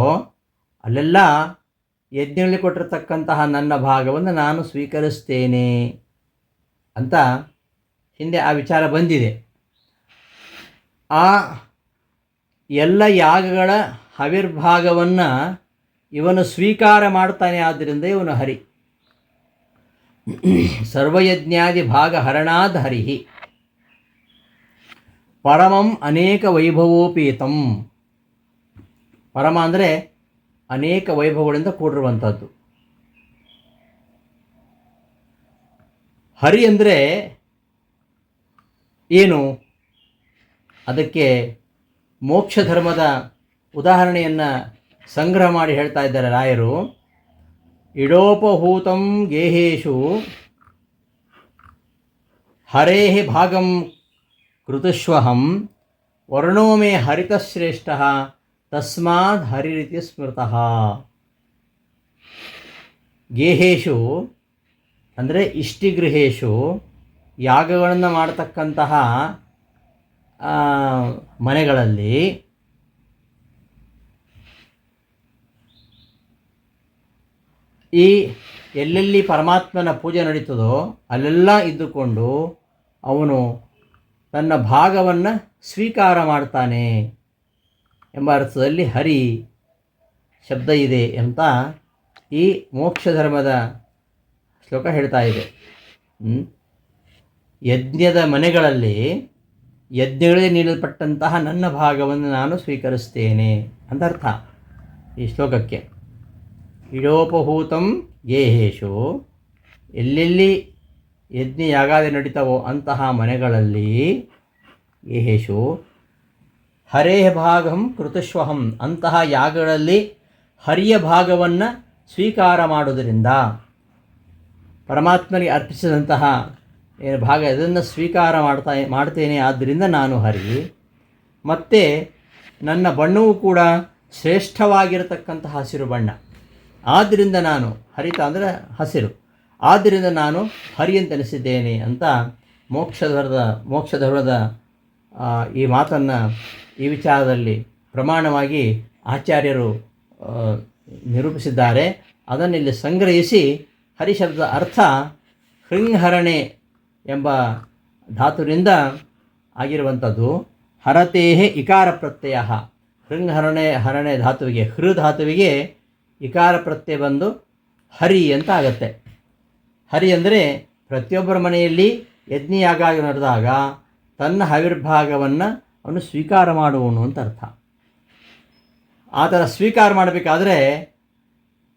ಅಲ್ಲೆಲ್ಲ ಯಜ್ಞಗಳಲ್ಲಿ ಕೊಟ್ಟಿರ್ತಕ್ಕಂತಹ ನನ್ನ ಭಾಗವನ್ನು ನಾನು ಸ್ವೀಕರಿಸ್ತೇನೆ ಅಂತ ಹಿಂದೆ ಆ ವಿಚಾರ ಬಂದಿದೆ. ಆ ಎಲ್ಲ ಯಾಗಗಳ ಹವಿರ್ಭಾಗವನ್ನು ಇವನು ಸ್ವೀಕಾರ ಮಾಡ್ತಾನೆ, ಆದ್ದರಿಂದ ಇವನು ಹರಿ. ಸರ್ವಯಜ್ಞಾದಿ ಭಾಗ ಹರಣಾದ್ ಹರಿ. ಪರಮಂ ಅನೇಕ ವೈಭವೋಪೇತಂ. ಪರಮ ಅಂದರೆ ಅನೇಕ ವೈಭವಗಳಿಂದ ಕೂಡಿರುವಂಥದ್ದು. ಹರಿ ಅಂದರೆ ಏನು? ಅದಕ್ಕೆ ಮೋಕ್ಷ ಧರ್ಮದ ಉದಾಹರಣೆಯನ್ನು ಸಂಗ್ರಹ ಮಾಡಿ ಹೇಳ್ತಾ ಇದ್ದಾರೆ ರಾಯರು. ಇಡೋಪಹೂತಂ ಗೇಹೇಶು ಹರೇಃ ಭಾಗಂ ಕೃತಶ್ವಹಂ ವರ್ಣೋ ಮೇ ಹರಿತಶ್ರೇಷ್ಠಃ ತಸ್ಮಾದ್ ಹರಿರಿತಿ ಸ್ಮೃತಃ. ಗೇಹೇಶು ಅಂದರೆ ಇಷ್ಟಿಗೃಹೇಶು, ಯಾಗಗಳನ್ನು ಮಾಡತಕ್ಕಂತಹ ಮನೆಗಳಲ್ಲಿ ಈ ಎಲ್ಲೆಲ್ಲಿ ಪರಮಾತ್ಮನ ಪೂಜೆ ನಡೀತದೋ ಅಲ್ಲೆಲ್ಲ ಇದ್ದುಕೊಂಡು ಅವನು ತನ್ನ ಭಾಗವನ್ನು ಸ್ವೀಕಾರ ಮಾಡ್ತಾನೆ ಎಂಬ ಅರ್ಥದಲ್ಲಿ ಹರಿ ಶಬ್ದ ಇದೆ ಅಂತ ಈ ಮೋಕ್ಷ ಧರ್ಮದ ಶ್ಲೋಕ ಹೇಳ್ತಾ ಇದೆ. ಯಜ್ಞದ ಮನೆಗಳಲ್ಲಿ ಯಜ್ಞಗಳಿಗೆ ನೀಡಲ್ಪಟ್ಟಂತಹ ನನ್ನ ಭಾಗವನ್ನು ನಾನು ಸ್ವೀಕರಿಸ್ತೇನೆ ಅಂತ ಅರ್ಥ ಈ ಶ್ಲೋಕಕ್ಕೆ. ಇಡೋಪಹೂತಂ ಗೇಹೇಶು, ಎಲ್ಲೆಲ್ಲಿ ಯಜ್ಞ ಯಾಗಾದಿ ನಡೀತಾವೋ ಅಂತಹ ಮನೆಗಳಲ್ಲಿ, ಗೇಹೇಶು ಹರೇಃ ಭಾಗಂ ಕೃತಶ್ವಹಂ, ಅಂತಹ ಯಾಗಗಳಲ್ಲಿ ಹರಿಯ ಭಾಗವನ್ನು ಸ್ವೀಕಾರ ಮಾಡುವುದರಿಂದ, ಪರಮಾತ್ಮನಿಗೆ ಅರ್ಪಿಸಿದಂತಹ ಏನು ಭಾಗ ಅದನ್ನು ಸ್ವೀಕಾರ ಮಾಡ್ತೇನೆ, ಆದ್ದರಿಂದ ನಾನು ಹರಿ. ಮತ್ತು ನನ್ನ ಬಣ್ಣವೂ ಕೂಡ ಶ್ರೇಷ್ಠವಾಗಿರತಕ್ಕಂತಹ ಹಸಿರು ಬಣ್ಣ, ಆದ್ದರಿಂದ ನಾನು ಹರಿತ ಅಂದರೆ ಹಸಿರು, ಆದ್ದರಿಂದ ನಾನು ಹರಿ ಅಂತ ಅನಿಸಿದ್ದೇನೆ ಅಂತ ಮೋಕ್ಷ ಧರ್ಮದ ಈ ಮಾತನ್ನು ಈ ವಿಚಾರದಲ್ಲಿ ಪ್ರಮಾಣವಾಗಿ ಆಚಾರ್ಯರು ನಿರೂಪಿಸಿದ್ದಾರೆ. ಅದನ್ನು ಇಲ್ಲಿ ಸಂಗ್ರಹಿಸಿ ಹರಿಶಬ್ದದ ಅರ್ಥ ಹೃಂಹರಣೆ ಎಂಬ ಧಾತುವಿನಿಂದ ಆಗಿರುವಂಥದ್ದು. ಹರತೇಹೆ ಇಕಾರ ಪ್ರತ್ಯಯ, ಹರಣೆ ಧಾತುವಿಗೆ, ಧಾತುವಿಗೆ ಇಕಾರ ಪ್ರತ್ಯಯ ಬಂದು ಹರಿ ಅಂತ ಆಗತ್ತೆ. ಹರಿ ಅಂದರೆ ಪ್ರತಿಯೊಬ್ಬರ ಮನೆಯಲ್ಲಿ ಯಜ್ಞಯಾಗ ನಡೆದಾಗ ತನ್ನ ಹವಿರ್ಭಾಗವನ್ನು ಅವನು ಸ್ವೀಕಾರ ಮಾಡುವನು ಅಂತ ಅರ್ಥ. ಆ ಥರ ಸ್ವೀಕಾರ ಮಾಡಬೇಕಾದ್ರೆ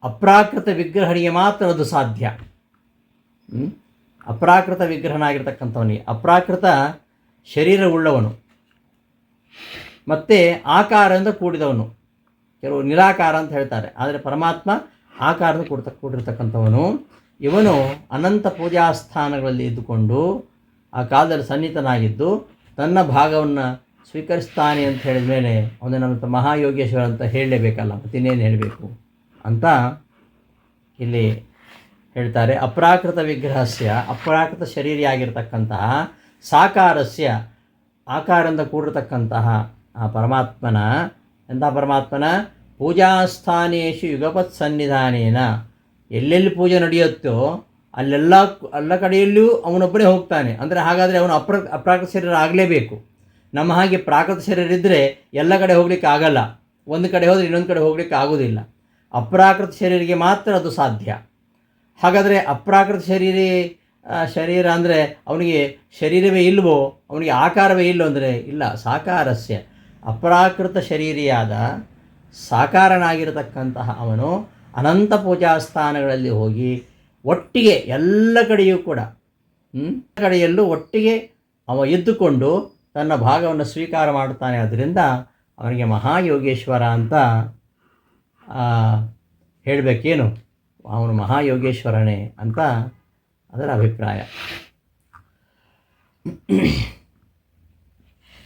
ಅಪ್ರಾಕೃತ ವಿಗ್ರಹನಿಗೆ ಮಾತ್ರ ಅದು ಸಾಧ್ಯ. ಅಪ್ರಾಕೃತ ವಿಗ್ರಹನಾಗಿರ್ತಕ್ಕಂಥವನಿಗೆ, ಅಪ್ರಾಕೃತ ಶರೀರವುಳ್ಳವನು ಮತ್ತು ಆಕಾರದಿಂದ ಕೂಡಿದವನು, ಕೆಲವು ನಿರಾಕಾರ ಅಂತ ಹೇಳ್ತಾರೆ, ಆದರೆ ಪರಮಾತ್ಮ ಆಕಾರದಿಂದ ಕೂಡಿರ್ತಕ್ಕಂಥವನು. ಇವನು ಅನಂತ ಪೂಜಾ ಸ್ಥಾನಗಳಲ್ಲಿ ಇದ್ದುಕೊಂಡು ಆ ಕಾಲದಲ್ಲಿ ಸನ್ನಿಹಿತನಾಗಿದ್ದು ತನ್ನ ಭಾಗವನ್ನು ಸ್ವೀಕರಿಸ್ತಾನೆ ಅಂತ ಹೇಳಿದ ಮೇಲೆ ಅವನು ನಮ್ಮಂಥ ಮಹಾಯೋಗೇಶ್ವರ ಅಂತ ಹೇಳಲೇಬೇಕಲ್ಲ, ಮತ್ತಿನ್ನೇನು ಹೇಳಬೇಕು ಅಂತ ಇಲ್ಲಿ ಹೇಳ್ತಾರೆ. ಅಪ್ರಾಕೃತ ವಿಗ್ರಹಸ್ಯ, ಅಪ್ರಾಕೃತ ಶರೀರಿಯಾಗಿರ್ತಕ್ಕಂತಹ ಸಾಕಾರಸ್ಯ, ಆಕಾರದಿಂದ ಕೂಡಿರತಕ್ಕಂತಹ ಆ ಪರಮಾತ್ಮನ, ಎಂಥ ಪರಮಾತ್ಮನ ಪೂಜಾಸ್ಥಾನೇಶು ಯುಗಪತ್ ಸನ್ನಿಧಾನೇನ, ಎಲ್ಲೆಲ್ಲಿ ಪೂಜೆ ನಡೆಯುತ್ತೋ ಎಲ್ಲ ಕಡೆಯಲ್ಲೂ ಅವನೊಬ್ಬನೇ ಹೋಗ್ತಾನೆ. ಅಂದರೆ ಹಾಗಾದರೆ ಅವನು ಅಪ್ರಾಕೃತ ಶರೀರ ಆಗಲೇಬೇಕು. ನಮ್ಮ ಹಾಗೆ ಪ್ರಾಕೃತ ಶರೀರ ಇದ್ದರೆ ಎಲ್ಲ ಕಡೆ ಹೋಗ್ಲಿಕ್ಕೆ ಆಗಲ್ಲ. ಒಂದು ಕಡೆ ಹೋದರೆ ಇನ್ನೊಂದು ಕಡೆ ಹೋಗ್ಲಿಕ್ಕೆ ಆಗೋದಿಲ್ಲ. ಅಪ್ರಾಕೃತ ಶರೀರಿಗೆ ಮಾತ್ರ ಅದು ಸಾಧ್ಯ. ಹಾಗಾದರೆ ಅಪ್ರಾಕೃತ ಶರೀರ ಅಂದರೆ ಅವನಿಗೆ ಶರೀರವೇ ಇಲ್ವೋ, ಅವನಿಗೆ ಆಕಾರವೇ ಇಲ್ಲೋ ಅಂದರೆ ಇಲ್ಲ. ಸಾಕಾರಸ್ಯ ಅಪ್ರಾಕೃತ ಶರೀರಿಯಾದ ಸಾಕಾರನಾಗಿರತಕ್ಕಂತಹ ಅವನು ಅನಂತ ಪೂಜಾ ಸ್ಥಾನಗಳಲ್ಲಿ ಹೋಗಿ ಒಟ್ಟಿಗೆ ಎಲ್ಲ ಕಡೆಯೂ ಕೂಡ ಕಡೆಯಲ್ಲೂ ಒಟ್ಟಿಗೆ ಅವ ಇದ್ದುಕೊಂಡು ತನ್ನ ಭಾಗವನ್ನು ಸ್ವೀಕಾರ ಮಾಡುತ್ತಾನೆ. ಆದ್ದರಿಂದ ಅವನಿಗೆ ಮಹಾಯೋಗೇಶ್ವರ ಅಂತ ಹೇಳಬೇಕೇನು, ಅವನು ಮಹಾಯೋಗೇಶ್ವರನೇ ಅಂತ ಅದರ ಅಭಿಪ್ರಾಯ.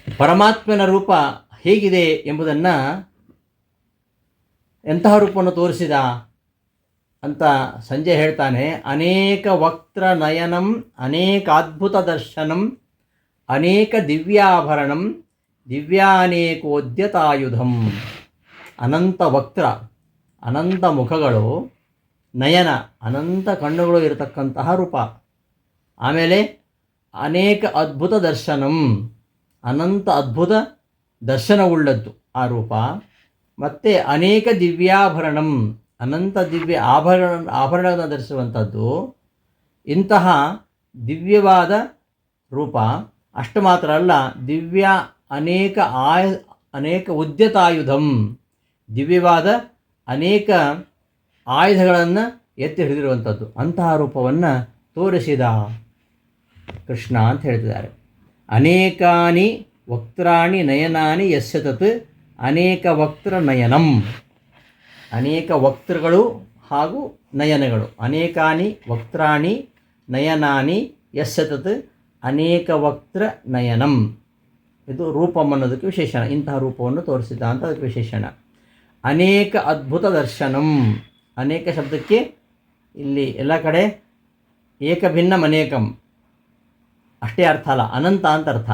ಪರಮಾತ್ಮನ ರೂಪ ಹೇಗಿದೆ ಎಂಬುದನ್ನು, ಎಂತಹ ರೂಪವನ್ನು ತೋರಿಸಿದ ಅಂತ ಸಂಜೆ ಹೇಳ್ತಾನೆ. ಅನೇಕ ವಕ್ತ್ರ ನಯನಂ ಅನೇಕಾದ್ಭುತ ದರ್ಶನಂ ಅನೇಕ ದಿವ್ಯಾಭರಣಂ ದಿವ್ಯಾನೇಕೋದ್ಯತಾಯುಧಂ. ಅನಂತ ವಕ್ತ್ರ, ಅನಂತ ಮುಖಗಳು, ನಯನ ಅನಂತ ಕಣ್ಣುಗಳು ಇರತಕ್ಕಂತಹ ರೂಪ. ಆಮೇಲೆ ಅನೇಕ ಅದ್ಭುತ ದರ್ಶನಂ, ಅನಂತ ಅದ್ಭುತ ದರ್ಶನವುಳ್ಳದ್ದು ಆ ರೂಪ. ಮತ್ತು ಅನೇಕ ದಿವ್ಯಾಭರಣಂ, ಅನಂತ ದಿವ್ಯ ಆಭರಣಗಳನ್ನು ಧರಿಸುವಂಥದ್ದು. ಇಂತಹ ದಿವ್ಯವಾದ ರೂಪ. ಅಷ್ಟು ಮಾತ್ರ ಅಲ್ಲ, ದಿವ್ಯ ಅನೇಕ ಉದ್ಯತಾಯುಧಂ, ದಿವ್ಯವಾದ ಅನೇಕ ಆಯುಧಗಳನ್ನು ಎತ್ತಿ ಹಿಡಿದಿರುವಂಥದ್ದು. ಅಂತಹ ರೂಪವನ್ನು ತೋರಿಸಿದ ಕೃಷ್ಣ ಅಂತ ಹೇಳ್ತಿದ್ದಾರೆ. ಅನೇಕಾನಿ ವಕ್ತ್ರಾಣಿ ನಯನಾನಿ ಯಸ್ಯ ತತ್ ಅನೇಕ ವಕ್ತ್ರ ನಯನಂ. ಅನೇಕ ವಕ್ತೃಗಳು ಹಾಗೂ ನಯನಗಳು. ಅನೇಕಾನಿ ವಕ್ತ್ರಾಣಿ ನಯನಾನಿ ಯಸ್ಯ ತತ್ ಅನೇಕ ವಕ್ತ್ರ ನಯನಂ. ಇದು ರೂಪಂ ಅನ್ನೋದಕ್ಕೆ ವಿಶೇಷಣ. ಇಂತಹ ರೂಪವನ್ನು ತೋರಿಸಿದ ಅಂತ ಅದಕ್ಕೆ ವಿಶೇಷಣ. ಅನೇಕ ಅದ್ಭುತ ದರ್ಶನಂ. ಅನೇಕ ಶಬ್ದಕ್ಕೆ ಇಲ್ಲಿ ಎಲ್ಲ ಕಡೆ ಏಕಭಿನ್ನಂ ಅನೇಕಂ ಅಷ್ಟೇ ಅರ್ಥ ಅಲ್ಲ, ಅನಂತ ಅಂತ ಅರ್ಥ.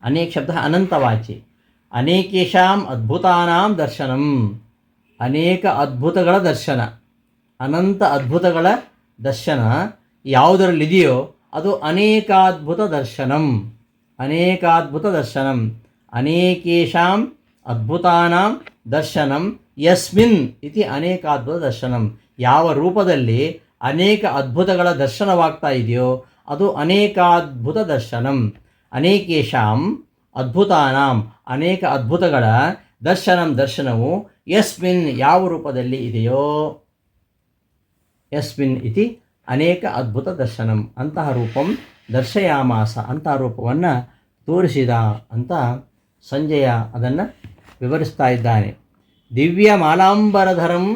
ಅನೇಕ ಶಬ್ದ ಅನಂತವಾಚಿ. ಅನೇಕೇಷಾಂ ಅದ್ಭುತಾನಾಂ ದರ್ಶನಂ. ಅನೇಕ ಅದ್ಭುತಗಳ ದರ್ಶನ, ಅನಂತ ಅದ್ಭುತಗಳ ದರ್ಶನ ಯಾವುದರಲ್ಲಿದೆಯೋ ಅದು ಅನೇಕಾದ್ಭುತ ದರ್ಶನಂ. ಅನೇಕಾದ್ಭುತ ದರ್ಶನಂ ಅನೇಕೇಷಾಂ ಅದ್ಭುತಾನಾಂ ದರ್ಶನಂ ಯಸ್ಮಿನ್ ಇತಿ ಅನೇಕಾದ್ಭುತ ದರ್ಶನಂ. ಯಾವ ರೂಪದಲ್ಲಿ ಅನೇಕ ಅದ್ಭುತಗಳ ದರ್ಶನವಾಗ್ತಾ ಇದೆಯೋ ಅದು ಅನೇಕಾದ್ಭುತ ದರ್ಶನಂ. ಅನೇಕೇಷಾಂ ಅದ್ಭುತಾನಾಂ ಅನೇಕ ಅದ್ಭುತಗಳ ದರ್ಶನವು ಯಸ್ಮಿನ್ ಯಾವ ರೂಪದಲ್ಲಿ ಇದೆಯೋ, ಯಸ್ಮಿನ್ ಇತಿ ಅನೇಕ ಅದ್ಭುತ ದರ್ಶನಂ. ಅಂತಹ ರೂಪಂ ದರ್ಶಯಾಮಾಸ, ಅಂತಹ ರೂಪವನ್ನು ತೋರಿಸಿದ ಅಂತ ಸಂಜಯ ಅದನ್ನು ವಿವರಿಸ್ತಾ ಇದ್ದಾನೆ. ದಿವ್ಯ ಮಾಲಾಂಬರಧರಂ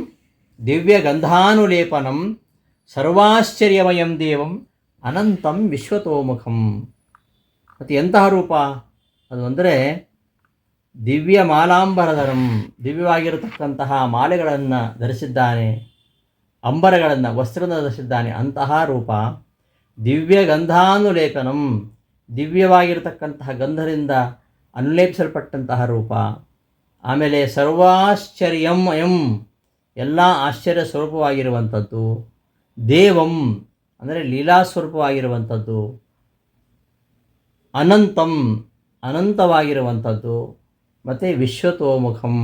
ದಿವ್ಯ ಗಂಧಾನುಲೇಪನಂ ಸರ್ವಾಶ್ಚರ್ಯಮಯಂ ದೇವಂ ಅನಂತಂ ವಿಶ್ವತೋಮುಖಂ. ಮತ್ತು ಎಂತಹ ರೂಪ ಅದು ಅಂದರೆ ದಿವ್ಯ ಮಾಲಾಂಬರಧರಂ, ದಿವ್ಯವಾಗಿರತಕ್ಕಂತಹ ಮಾಲೆಗಳನ್ನು ಧರಿಸಿದ್ದಾನೆ, ಅಂಬರಗಳನ್ನು ವಸ್ತ್ರವನ್ನು ಧರಿಸಿದ್ದಾನೆ. ಅಂತಹ ರೂಪ. ದಿವ್ಯ ಗಂಧಾನುಲೇಪನಂ, ದಿವ್ಯವಾಗಿರತಕ್ಕಂತಹ ಗಂಧದಿಂದ ಅನುಲೇಪಿಸಲ್ಪಟ್ಟಂತಹ ರೂಪ. ಆಮೇಲೆ ಸರ್ವಾಶ್ಚರ್ಯಮಯಂ, ಎಲ್ಲ ಆಶ್ಚರ್ಯ ಸ್ವರೂಪವಾಗಿರುವಂಥದ್ದು. ದೇವಂ ಅಂದರೆ ಲೀಲಾಸ್ವರೂಪವಾಗಿರುವಂಥದ್ದು. ಅನಂತಂ ಅನಂತವಾಗಿರುವಂಥದ್ದು. ಮತ್ತು ವಿಶ್ವತೋಮುಖಂ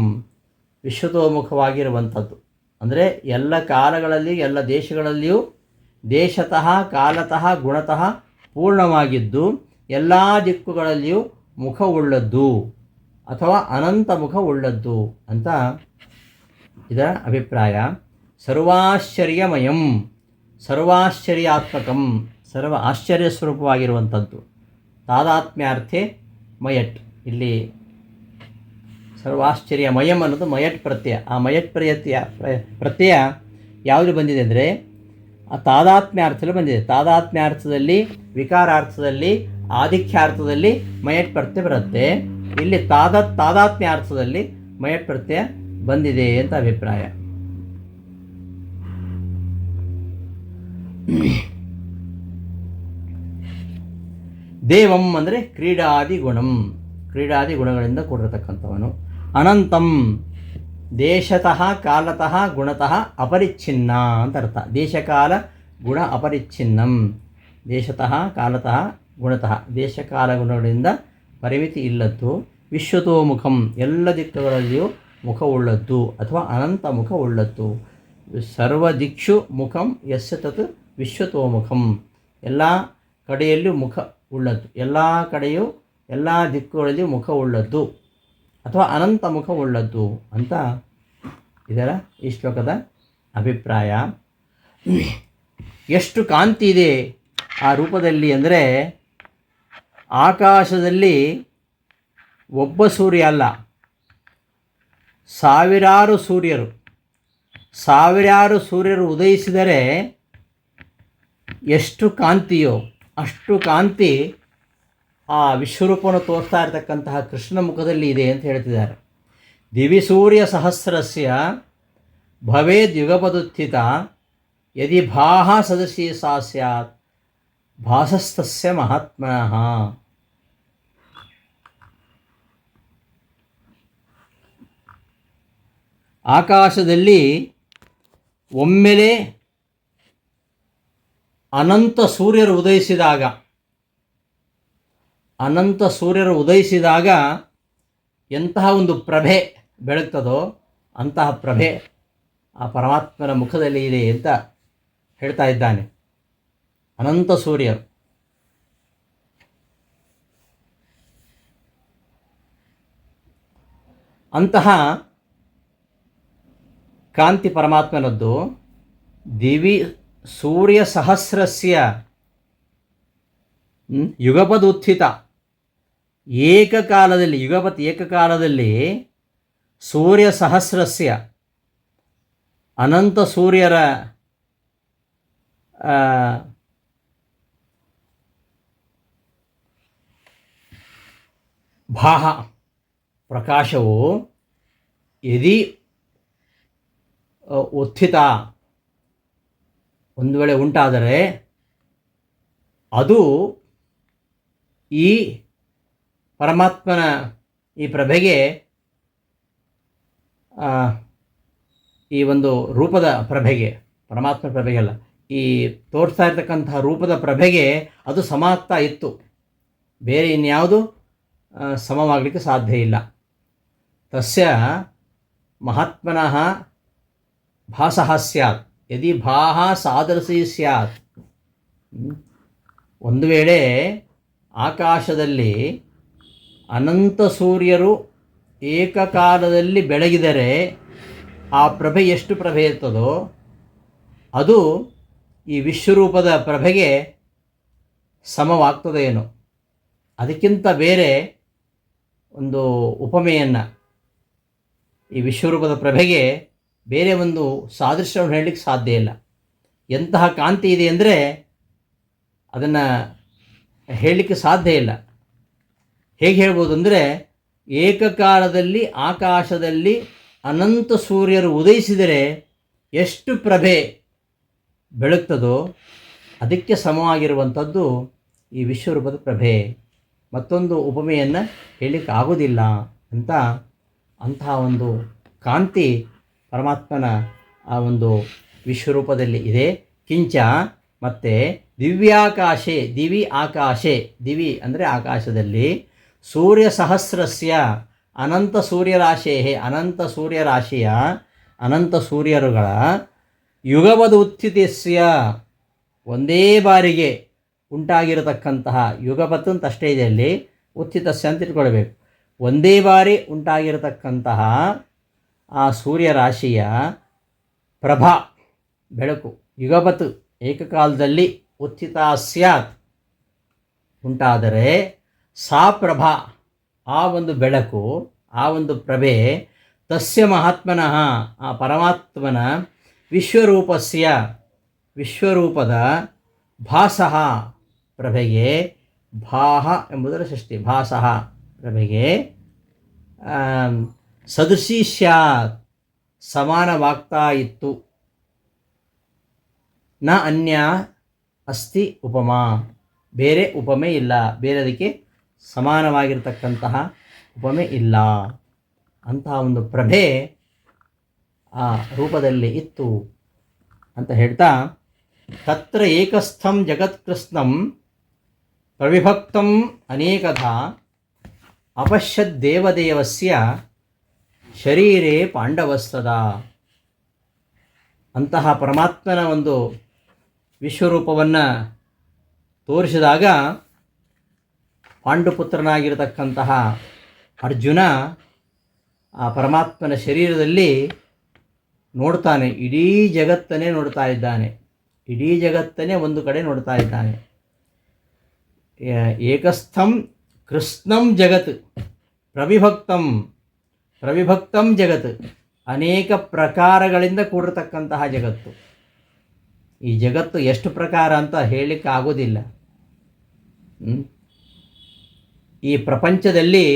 ವಿಶ್ವತೋಮುಖವಾಗಿರುವಂಥದ್ದು. ಅಂದರೆ ಎಲ್ಲ ಕಾಲಗಳಲ್ಲಿ ಎಲ್ಲ ದೇಶಗಳಲ್ಲಿಯೂ ದೇಶತಃ ಕಾಲತಃ ಗುಣತಃ ಪೂರ್ಣವಾಗಿದ್ದು ಎಲ್ಲ ದಿಕ್ಕುಗಳಲ್ಲಿಯೂ ಮುಖವುಳ್ಳದ್ದು ಅಥವಾ ಅನಂತ ಮುಖವುಳ್ಳದ್ದು ಅಂತ ಇದರ ಅಭಿಪ್ರಾಯ. ಸರ್ವಾಶ್ಚರ್ಯಮಯಂ, ಸರ್ವಾಶ್ಚರ್ಯಾತ್ಮಕಂ, ಸರ್ವ ಆಶ್ಚರ್ಯ ಸ್ವರೂಪವಾಗಿರುವಂಥದ್ದು. ತಾದಾತ್ಮ್ಯಾರ್ಥೆ ಮಯಟ್. ಇಲ್ಲಿ ಸರ್ವಾಶ್ಚರ್ಯಮಯಂ ಅನ್ನೋದು ಮಯಟ್ ಪ್ರತ್ಯಯ. ಆ ಮಯಟ್ ಪ್ರತ್ಯಯ ಯಾವುದು ಬಂದಿದೆ ಅಂದರೆ ಆ ತಾದಾತ್ಮ್ಯಾರ್ಥದಲ್ಲಿ ಬಂದಿದೆ. ತಾದಾತ್ಮ್ಯಾರ್ಥದಲ್ಲಿ, ವಿಕಾರಾರ್ಥದಲ್ಲಿ, ಆಧಿಕ್ಯಾರ್ಥದಲ್ಲಿ ಮಯಟ್ ಪ್ರತ್ಯಯ ಬರುತ್ತೆ. ಇಲ್ಲಿ ತಾದಾತ್ಮ್ಯಾರ್ಥದಲ್ಲಿ ಮಯಟ್ ಪ್ರತ್ಯಯ ಬಂದಿದೆ ಅಂತ ಅಭಿಪ್ರಾಯ. ದೇವಂ ಅಂದರೆ ಕ್ರೀಡಾದಿ ಗುಣಂ, ಕ್ರೀಡಾದಿ ಗುಣಗಳಿಂದ ಕೂಡಿರತಕ್ಕಂಥವನು. ಅನಂತಂ ದೇಶತಃ ಕಾಲತಃ ಗುಣತಃ ಅಪರಿಚ್ಛಿನ್ನ ಅಂತ ಅರ್ಥ. ದೇಶಕಾಲ ಗುಣ ಅಪರಿಚ್ಛಿನ್ನಂ ದೇಶತಃ ಕಾಲತಃ ಗುಣತಃ ದೇಶಕಾಲಗುಣಗಳಿಂದ ಪರಿಮಿತಿ ಇಲ್ಲದ್ದು ವಿಶ್ವತೋಮುಖಂ ಎಲ್ಲ ದಿಕ್ಕುಗಳಲ್ಲಿಯೂ ಮುಖವುಳ್ಳದ್ದು ಅಥವಾ ಅನಂತ ಮುಖವುಳ್ಳದ್ದು ಸರ್ವ ದಿಕ್ಷು ಮುಖಂ ಯಸ್ಯ ತತ್ ವಿಶ್ವತೋಮುಖಂ ಎಲ್ಲ ಕಡೆಯಲ್ಲೂ ಮುಖ ಉಳ್ಳದ್ದು ಎಲ್ಲ ಕಡೆಯೂ ಎಲ್ಲ ದಿಕ್ಕುಗಳಲ್ಲಿಯೂ ಮುಖವುಳ್ಳದ್ದು ಅಥವಾ ಅನಂತ ಮುಖವುಳ್ಳದ್ದು ಅಂತ ಇದರ ಈ ಶ್ಲೋಕದ ಅಭಿಪ್ರಾಯ. ಎಷ್ಟು ಕಾಂತಿ ಇದೆ ಆ ರೂಪದಲ್ಲಿ ಅಂದರೆ ಆಕಾಶದಲ್ಲಿ ಒಬ್ಬ ಸೂರ್ಯ ಅಲ್ಲ, ಸಾವಿರಾರು ಸೂರ್ಯರು ಉದಯಿಸಿದರೆ ಎಷ್ಟು ಕಾಂತಿಯೋ ಅಷ್ಟು ಕಾಂತಿ ಆ ವಿಶ್ವರೂಪವನ್ನು ತೋರಿಸ್ತಾ ಇರತಕ್ಕಂತಹ ಕೃಷ್ಣ ಮುಖದಲ್ಲಿ ಇದೆ ಅಂತ ಹೇಳ್ತಿದ್ದಾರೆ. ದಿವಿ ಸೂರ್ಯ ಸಹಸ್ರಸ್ಯ ಭವೇದ್ ಯುಗಪದುತ್ಥಿತ ಯದಿ ಭಾಹ ಸದೃಶಿ ಸಾ ಸ್ಯಾತ್ ಭಾಸಸ್ತಸ್ಯ ಮಹಾತ್ಮನಃ. ಆಕಾಶದಲ್ಲಿ ಒಮ್ಮೆಲೆ ಅನಂತ ಸೂರ್ಯರು ಉದಯಿಸಿದಾಗ ಎಂತಹ ಒಂದು ಪ್ರಭೆ ಬೆಳಗ್ತದೋ ಅಂತಹ ಪ್ರಭೆ ಆ ಪರಮಾತ್ಮನ ಮುಖದಲ್ಲಿ ಇದೆ ಅಂತ ಹೇಳ್ತಾ ಇದ್ದಾನೆ. ಅನಂತ ಸೂರ್ಯರು ಅಂತಹ ಕಾಂತಿ ಪರಮಾತ್ಮನದ್ದು. ದಿವಿ ಸೂರ್ಯ ಸಹಸ್ರಸ್ಯ ಯುಗಪದುತ್ಥಿತ ಏಕಕಾಲದಲ್ಲಿ ಏಕಕಾಲದಲ್ಲಿ ಸೂರ್ಯ ಸಹಸ್ರಸ್ಯ ಅನಂತ ಸೂರ್ಯರ ಭಾಹ ಪ್ರಕಾಶವು ಯದಿ ಉತ್ಥಿತ ಒಂದು ವೇಳೆ ಉಂಟಾದರೆ ಅದು ಈ ಪರಮಾತ್ಮನ ಈ ಪ್ರಭೆಗೆ ಈ ಒಂದು ರೂಪದ ಪ್ರಭೆಗೆ, ಪರಮಾತ್ಮ ಪ್ರಭೆಗೆ ಅಲ್ಲ, ಈ ತೋರಿಸ್ತಾ ಇರ್ತಕ್ಕಂತಹ ರೂಪದ ಪ್ರಭೆಗೆ ಅದು ಸಮ ಆಗ್ತಾ ಇತ್ತು. ಬೇರೆ ಇನ್ಯಾವುದು ಸಮವಾಗಲಿಕ್ಕೆ ಸಾಧ್ಯ ಇಲ್ಲ. ತಸ್ಯ ಮಹಾತ್ಮನಃ ಭಾಸಃ ಸ್ಯಾತ್ ಯದಿ ಭಾಹ ಸಾದೃಶಿ ಸ್ಯಾತ್. ಒಂದು ವೇಳೆ ಆಕಾಶದಲ್ಲಿ ಅನಂತ ಸೂರ್ಯರು ಏಕಕಾಲದಲ್ಲಿ ಬೆಳಗಿದರೆ ಆ ಪ್ರಭೆ ಎಷ್ಟು ಪ್ರಭೆ ಇರ್ತದೋ ಅದು ಈ ವಿಶ್ವರೂಪದ ಪ್ರಭೆಗೆ ಸಮವಾಗ್ತದೇನೋ. ಅದಕ್ಕಿಂತ ಬೇರೆ ಒಂದು ಉಪಮೆಯನ್ನು ಈ ವಿಶ್ವರೂಪದ ಪ್ರಭೆಗೆ ಬೇರೆ ಒಂದು ಸಾದೃಶ್ಯವನ್ನು ಹೇಳಲಿಕ್ಕೆ ಸಾಧ್ಯ ಇಲ್ಲ. ಎಂತಹ ಕಾಂತಿ ಇದೆ ಅಂದರೆ ಅದನ್ನು ಹೇಳಲಿಕ್ಕೆ ಸಾಧ್ಯ ಇಲ್ಲ. ಹೇಗೆ ಹೇಳ್ಬೋದು ಅಂದರೆ, ಏಕಕಾಲದಲ್ಲಿ ಆಕಾಶದಲ್ಲಿ ಅನಂತ ಸೂರ್ಯರು ಉದಯಿಸಿದರೆ ಎಷ್ಟು ಪ್ರಭೆ ಬೆಳಗ್ತದೋ ಅದಕ್ಕೆ ಸಮವಾಗಿರುವಂಥದ್ದು ಈ ವಿಶ್ವರೂಪದ ಪ್ರಭೆ. ಮತ್ತೊಂದು ಉಪಮೆಯನ್ನು ಹೇಳಲಿಕ್ಕೆ ಆಗೋದಿಲ್ಲ ಅಂತ ಅಂತಹ ಒಂದು ಕಾಂತಿ ಪರಮಾತ್ಮನ ಆ ಒಂದು ವಿಶ್ವರೂಪದಲ್ಲಿ ಇದೆ. ಕಿಂಚ ಮತ್ತು ದಿವ್ಯಾಕಾಶೆ, ದಿವಿ ಅಂದರೆ ಆಕಾಶದಲ್ಲಿ ಸೂರ್ಯ ಸಹಸ್ರಸ್ಯ ಅನಂತ ಸೂರ್ಯರುಗಳ ಯುಗವದ ಉತ್ಥಿತಸ್ಯ ಒಂದೇ ಬಾರಿಗೆ ಉಂಟಾಗಿರತಕ್ಕಂತಹ, ಯುಗಪತ್ ಅಂತ ಅಷ್ಟೇ ಇದೆ ಅಲ್ಲಿ, ಉತ್ಥಿತಸ್ಯ ಅಂತ ಇಟ್ಕೊಳ್ಬೇಕು. ಒಂದೇ ಬಾರಿ ಉಂಟಾಗಿರತಕ್ಕಂತಹ ಆ ಸೂರ್ಯರಾಶಿಯ ಪ್ರಭಾ ಬೆಳಕು ಯುಗಪತ್ ಏಕಕಾಲದಲ್ಲಿ ಉತ್ಥಿತ ಸ್ಯಾತ್ ಉಂಟಾದರೆ ಸಾ ಪ್ರಭಾ ಆ ಒಂದು ಬೆಳಕು, ಆ ಒಂದು ಪ್ರಭೆ ತಸ್ಯ ಮಹಾತ್ಮನಃ ಆ ಪರಮಾತ್ಮನ ವಿಶ್ವರೂಪದ ಭಾಸಃ ಪ್ರಭೆಗೆ, ಭಾಹ ಎಂಬುದರ ಷಷ್ಠಿ, ಭಾಸಃ ಪ್ರಭೆಗೆ ಸದೃಶಿ ಸ್ಯಾತ್ ಸಮಾನವಾಗ್ತಾ ಇತ್ತು. ನ ಅನ್ಯ ಅಸ್ತಿ ಉಪಮಾ, ಬೇರೆ ಉಪಮೆ ಇಲ್ಲ, ಬೇರೆ ಅದಕ್ಕೆ ಸಮಾನವಾಗಿರ್ತಕ್ಕಂತಹ ಉಪಮೆ ಇಲ್ಲ. ಅಂತಹ ಒಂದು ಪ್ರಭೆ ಆ ರೂಪದಲ್ಲಿ ಇತ್ತು ಅಂತ ಹೇಳ್ತಾ ತತ್ರ ಏಕಸ್ಥಂ ಜಗತ್ಕೃಷ್ಣಂ ಪ್ರವಿಭಕ್ತಂ ಅನೇಕಧಾ ಅಪಶ್ಯದ್ ದೇವದೇವಸ್ಯ ಶರೀರೇ ಪಾಂಡವಸ್ತದ. ಅಂತಹ ಪರಮಾತ್ಮನ ಒಂದು ವಿಶ್ವರೂಪವನ್ನು ತೋರಿಸಿದಾಗ ಪಾಂಡುಪುತ್ರನಾಗಿರತಕ್ಕಂತಹ ಅರ್ಜುನ ಆ ಪರಮಾತ್ಮನ ಶರೀರದಲ್ಲಿ ನೋಡ್ತಾನೆ. ಇಡೀ ಜಗತ್ತನ್ನೇ ನೋಡ್ತಾ ಇದ್ದಾನೆ. ಇಡೀ ಜಗತ್ತನ್ನೇ ಒಂದು ಕಡೆ ನೋಡ್ತಾ ಇದ್ದಾನೆ. ಏಕಸ್ಥಂ ಕೃಷ್ಣಂ ಜಗತ್ ಪ್ರವಿಭಕ್ತಂ ಜಗತ್, ಅನೇಕ ಪ್ರಕಾರಗಳಿಂದ ಕೂಡಿರತಕ್ಕಂತಹ ಜಗತ್ತು. ಈ ಜಗತ್ತು ಎಷ್ಟು ಪ್ರಕಾರ ಅಂತ ಹೇಳಲಿಕ್ಕೆ ಆಗೋದಿಲ್ಲ. ಈ ಪ್ರಪಂಚದಲ್ಲಿ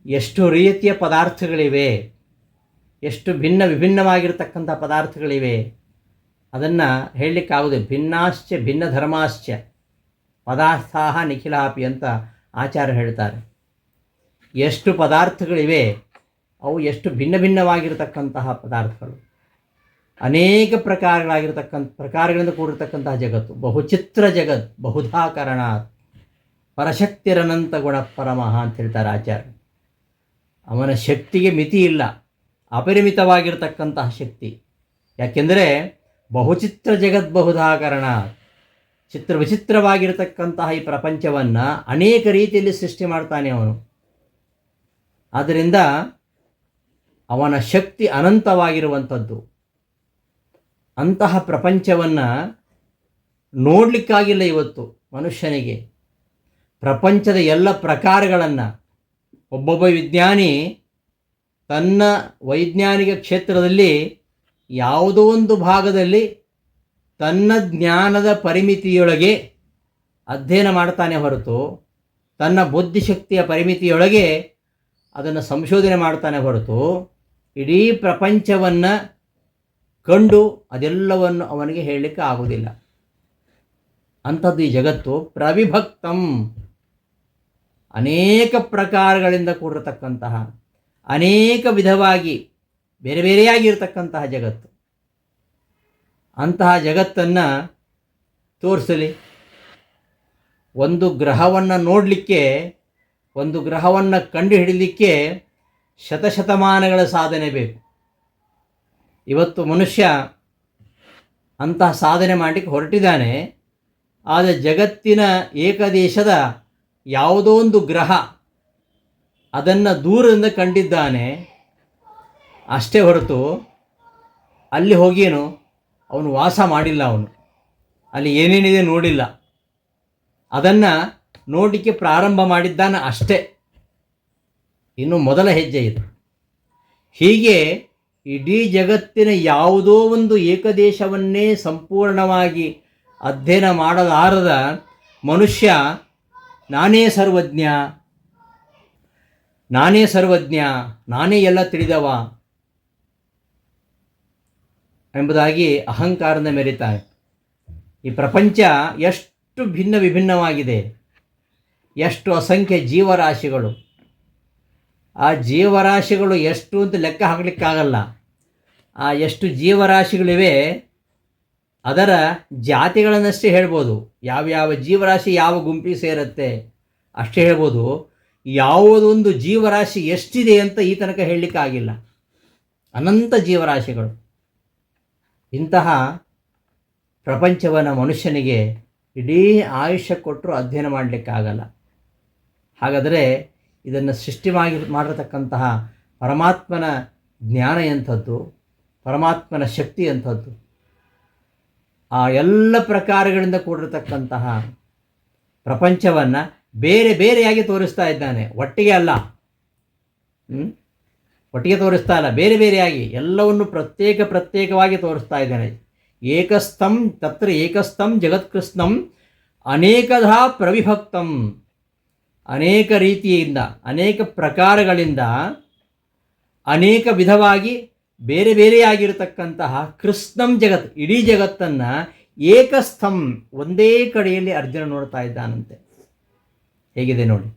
ಎಷ್ಟು ರೀತಿಯ ಪದಾರ್ಥಗಳಿವೆ, ಎಷ್ಟು ವಿಭಿನ್ನವಾಗಿರ್ತಕ್ಕಂಥ ಪದಾರ್ಥಗಳಿವೆ, ಅದನ್ನು ಹೇಳಲಿಕ್ಕಾಗೋದಿಲ್ಲ. ಭಿನ್ನಾಶ್ಚ ಭಿನ್ನ ಧರ್ಮಾಶ್ಚ ಪದಾರ್ಥಾ ನಿಖಿಲಾಪಿ ಅಂತ ಆಚಾರ್ಯ ಹೇಳ್ತಾರೆ. ಎಷ್ಟು ಪದಾರ್ಥಗಳಿವೆ, ಅವು ಎಷ್ಟು ಭಿನ್ನವಾಗಿರತಕ್ಕಂತಹ ಪದಾರ್ಥಗಳು, ಅನೇಕ ಪ್ರಕಾರಗಳಿಂದ ಕೂಡಿರತಕ್ಕಂತಹ ಜಗತ್ತು. ಬಹುಚಿತ್ರ ಜಗತ್ ಬಹುಧಾಕರಣ ಪರಶಕ್ತಿರನಂತ ಗುಣ ಪರಮಃ ಅಂತ ಹೇಳ್ತಾರೆ ಆಚಾರ್ಯ. ಅವನ ಶಕ್ತಿಗೆ ಮಿತಿ ಇಲ್ಲ, ಅಪರಿಮಿತವಾಗಿರತಕ್ಕಂತಹ ಶಕ್ತಿ. ಯಾಕೆಂದರೆ ಬಹುಚಿತ್ರ ಜಗತ್ ಬಹುಧಾಕರಣ, ವಿಚಿತ್ರವಾಗಿರತಕ್ಕಂತಹ ಈ ಪ್ರಪಂಚವನ್ನು ಅನೇಕ ರೀತಿಯಲ್ಲಿ ಸೃಷ್ಟಿ ಮಾಡ್ತಾನೆ ಅವನು. ಆದ್ದರಿಂದ ಅವನ ಶಕ್ತಿ ಅನಂತವಾಗಿರುವಂಥದ್ದು. ಅಂತಹ ಪ್ರಪಂಚವನ್ನು ನೋಡಲಿಕ್ಕಾಗಿಲ್ಲ ಇವತ್ತು ಮನುಷ್ಯನಿಗೆ. ಪ್ರಪಂಚದ ಎಲ್ಲ ಪ್ರಕಾರಗಳನ್ನು ಒಬ್ಬೊಬ್ಬ ವಿಜ್ಞಾನಿ ತನ್ನ ವೈಜ್ಞಾನಿಕ ಕ್ಷೇತ್ರದಲ್ಲಿ ಯಾವುದೋ ಒಂದು ಭಾಗದಲ್ಲಿ ತನ್ನ ಜ್ಞಾನದ ಪರಿಮಿತಿಯೊಳಗೆ ಅಧ್ಯಯನ ಮಾಡ್ತಾನೆ ಹೊರತು, ತನ್ನ ಬುದ್ಧಿಶಕ್ತಿಯ ಪರಿಮಿತಿಯೊಳಗೆ ಅದನ್ನು ಸಂಶೋಧನೆ ಮಾಡ್ತಾನೆ ಹೊರತು, ಇಡೀ ಪ್ರಪಂಚವನ್ನು ಕಂಡು ಅದೆಲ್ಲವನ್ನು ಅವನಿಗೆ ಹೇಳಲಿಕ್ಕೆ ಆಗುವುದಿಲ್ಲ. ಅಂಥದ್ದು ಈ ಜಗತ್ತು. ಪ್ರವಿಭಕ್ತಂ, ಅನೇಕ ಪ್ರಕಾರಗಳಿಂದ ಕೂಡಿರತಕ್ಕಂತಹ, ಅನೇಕ ವಿಧವಾಗಿ ಬೇರೆ ಬೇರೆಯಾಗಿರ್ತಕ್ಕಂತಹ ಜಗತ್ತು. ಅಂತಹ ಜಗತ್ತನ್ನು ತೋರಿಸಲಿ. ಒಂದು ಗ್ರಹವನ್ನು ನೋಡಲಿಕ್ಕೆ, ಒಂದು ಗ್ರಹವನ್ನು ಕಂಡುಹಿಡಲಿಕ್ಕೆ ಶತಶತಮಾನಗಳ ಸಾಧನೆ ಬೇಕು. ಇವತ್ತು ಮನುಷ್ಯ ಅಂತಹ ಸಾಧನೆ ಮಾಡಲಿಕ್ಕೆ ಹೊರಟಿದ್ದಾನೆ. ಆದರೆ ಜಗತ್ತಿನ ಏಕದೇಶದ ಯಾವುದೋ ಒಂದು ಗ್ರಹ ಅದನ್ನು ದೂರದಿಂದ ಕಂಡಿದ್ದಾನೆ ಅಷ್ಟೇ ಹೊರತು ಅಲ್ಲಿ ಹೋಗೇನು ಅವನು ವಾಸ ಮಾಡಿಲ್ಲ. ಅವನು ಅಲ್ಲಿ ಏನೇನಿದೆ ನೋಡಿಲ್ಲ. ಅದನ್ನು ನೋಡಲಿಕ್ಕೆ ಪ್ರಾರಂಭ ಮಾಡಿದ್ದಾನೆ ಅಷ್ಟೇ. ಇನ್ನು ಮೊದಲ ಹೆಜ್ಜೆ ಇದು. ಹೀಗೆ ಇಡೀ ಜಗತ್ತಿನ ಯಾವುದೋ ಒಂದು ಏಕದೇಶವನ್ನೇ ಸಂಪೂರ್ಣವಾಗಿ ಅಧ್ಯಯನ ಮಾಡಲಾರದ ಮನುಷ್ಯ ನಾನೇ ಸರ್ವಜ್ಞ, ನಾನೇ ಎಲ್ಲ ತಿಳಿದವ ಎಂಬುದಾಗಿ ಅಹಂಕಾರದಿಂದ ಮೆರೀತಾನೆ. ಈ ಪ್ರಪಂಚ ಎಷ್ಟು ವಿಭಿನ್ನವಾಗಿದೆ, ಎಷ್ಟು ಅಸಂಖ್ಯ ಜೀವರಾಶಿಗಳು. ಆ ಜೀವರಾಶಿಗಳು ಎಷ್ಟು ಅಂತ ಲೆಕ್ಕ ಹಾಕಲಿಕ್ಕಾಗಲ್ಲ. ಆ ಎಷ್ಟು ಜೀವರಾಶಿಗಳಿವೆ ಅದರ ಜಾತಿಗಳನ್ನಷ್ಟೇ ಹೇಳ್ಬೋದು. ಯಾವ್ಯಾವ ಜೀವರಾಶಿ ಯಾವ ಗುಂಪಿಗೆ ಸೇರುತ್ತೆ ಅಷ್ಟೇ ಹೇಳ್ಬೋದು. ಯಾವುದೊಂದು ಜೀವರಾಶಿ ಎಷ್ಟಿದೆ ಅಂತ ಈ ತನಕ ಹೇಳಲಿಕ್ಕಾಗಿಲ್ಲ. ಅನಂತ ಜೀವರಾಶಿಗಳು. ಇಂತಹ ಪ್ರಪಂಚವನ್ನು ಮನುಷ್ಯನಿಗೆ ಇಡೀ ಆಯುಷ್ಯ ಕೊಟ್ಟರು ಅಧ್ಯಯನ ಮಾಡಲಿಕ್ಕಾಗಲ್ಲ. ಹಾಗಾದರೆ ಇದನ್ನು ಸೃಷ್ಟಿ ಮಾಡಿರತಕ್ಕಂತಹ ಪರಮಾತ್ಮನ ಜ್ಞಾನ ಎಂಥದ್ದು, ಪರಮಾತ್ಮನ ಶಕ್ತಿ ಎಂಥದ್ದು. ಆ ಎಲ್ಲ ಪ್ರಕಾರಗಳಿಂದ ಕೂಡಿರತಕ್ಕಂತಹ ಪ್ರಪಂಚವನ್ನು ಬೇರೆ ಬೇರೆಯಾಗಿ ತೋರಿಸ್ತಾ ಇದ್ದಾನೆ. ಒಟ್ಟಿಗೆ ಅಲ್ಲ, ಒಟ್ಟಿಗೆ ತೋರಿಸ್ತಾ ಇಲ್ಲ, ಬೇರೆ ಬೇರೆಯಾಗಿ ಎಲ್ಲವನ್ನು ಪ್ರತ್ಯೇಕವಾಗಿ ತೋರಿಸ್ತಾ ಇದ್ದಾನೆ. ತತ್ರ ಏಕಸ್ಥಂ ಜಗತ್ಕೃಷ್ಣಂ ಅನೇಕಧಾ ಪ್ರವಿಭಕ್ತಂ, ಅನೇಕ ರೀತಿಯಿಂದ, ಅನೇಕ ಪ್ರಕಾರಗಳಿಂದ, ಅನೇಕ ವಿಧವಾಗಿ ಬೇರೆ ಬೇರೆಯಾಗಿರತಕ್ಕಂತಹ ಕೃಷ್ಣಂ ಜಗತ್, ಇಡೀ ಜಗತ್ತನ್ನು ಏಕಸ್ಥಂ ಒಂದೇ ಕಡೆಯಲ್ಲಿ ಅರ್ಜುನ ನೋಡ್ತಾ ಇದ್ದಾನಂತೆ. ಹೇಗಿದೆ ನೋಡಿ.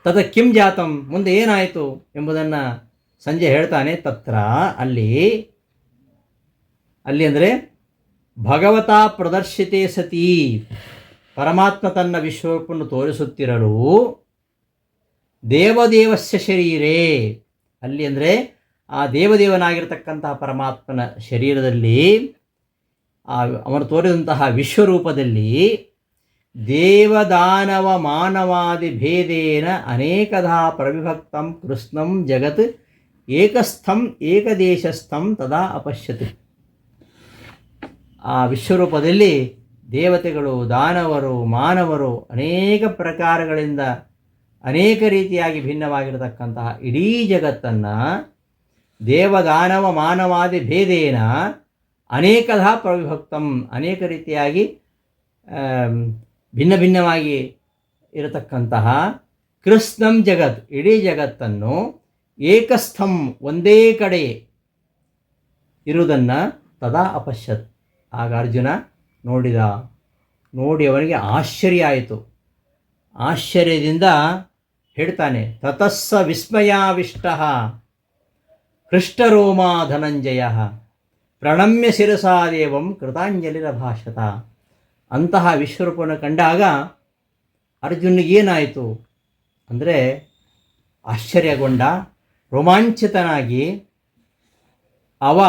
ತದ ಕಿಂ ಜಾತಂ, ಮುಂದೆ ಏನಾಯಿತು ಎಂಬುದನ್ನು ಸಂಜೆ ಹೇಳ್ತಾನೆ. ತತ್ರ ಅಲ್ಲಿ ಅಂದರೆ ಭಗವತಾ ಪ್ರದರ್ಶಿತೆ ಸತಿ, ಪರಮಾತ್ಮ ತನ್ನ ವಿಶ್ವರೂಪವನ್ನು ತೋರಿಸುತ್ತಿರಲು ದೇವದೇವಸ್ಯ ಶರೀರೇ, ಅಲ್ಲಿ ಅಂದರೆ ಆ ದೇವದೇವನಾಗಿರ್ತಕ್ಕಂತಹ ಪರಮಾತ್ಮನ ಶರೀರದಲ್ಲಿ ಅವನು ತೋರಿದಂತಹ ವಿಶ್ವರೂಪದಲ್ಲಿ ದೇವದಾನವ ಮಾನವಾದಿ ಭೇದೇನ ಅನೇಕಧಾ ಪ್ರವಿಭಕ್ತಂ ಕೃಷ್ಣಂ ಜಗತ್ ಏಕಸ್ಥಂ ಏಕದೇಶಸ್ಥಂ ತದಾ ಅಪಶ್ಯತ್. ಆ ವಿಶ್ವರೂಪದಲ್ಲಿ ದೇವತೆಗಳು, ದಾನವರು, ಮಾನವರು ಅನೇಕ ಪ್ರಕಾರಗಳಿಂದ ಅನೇಕ ರೀತಿಯಾಗಿ ಭಿನ್ನವಾಗಿರತಕ್ಕಂತಹ ಇಡೀ ಜಗತ್ತನ್ನು ದೇವದಾನವ ಮಾನವಾದಿ ಭೇದೇನ ಅನೇಕಧಾ ಪ್ರವಿಭಕ್ತಂ, ಅನೇಕ ರೀತಿಯಾಗಿ ಭಿನ್ನ ಭಿನ್ನವಾಗಿ ಇರತಕ್ಕಂತಹ ಕೃಷ್ಣಂ ಜಗತ್, ಇಡೀ ಜಗತ್ತನ್ನು ಏಕಸ್ಥಂ, ಒಂದೇ ಕಡೆ ಇರುವುದನ್ನು ತದಾ ಅಪಶ್ಯತ್, ಆಗ ಅರ್ಜುನ ನೋಡಿ ಅವನಿಗೆ ಆಶ್ಚರ್ಯ ಆಯಿತು. ಆಶ್ಚರ್ಯದಿಂದ ಹೇಳ್ತಾನೆ, ತತಸ್ಸ ವಿಸ್ಮಯಾವಿಷ್ಟ ಹೃಷ್ಟರೋಮಾ ಧನಂಜಯ ಪ್ರಣಮ್ಯ ಶಿರಸಾ ದೇವಂ ಕೃತಾಂಜಲಿರಭಾಷತ. ಅಂತಹ ವಿಶ್ವರೂಪವನ್ನು ಕಂಡಾಗ ಅರ್ಜುನಿಗೇನಾಯಿತು ಅಂದರೆ ಆಶ್ಚರ್ಯಗೊಂಡ, ರೋಮಾಂಚಿತನಾಗಿ ಅವ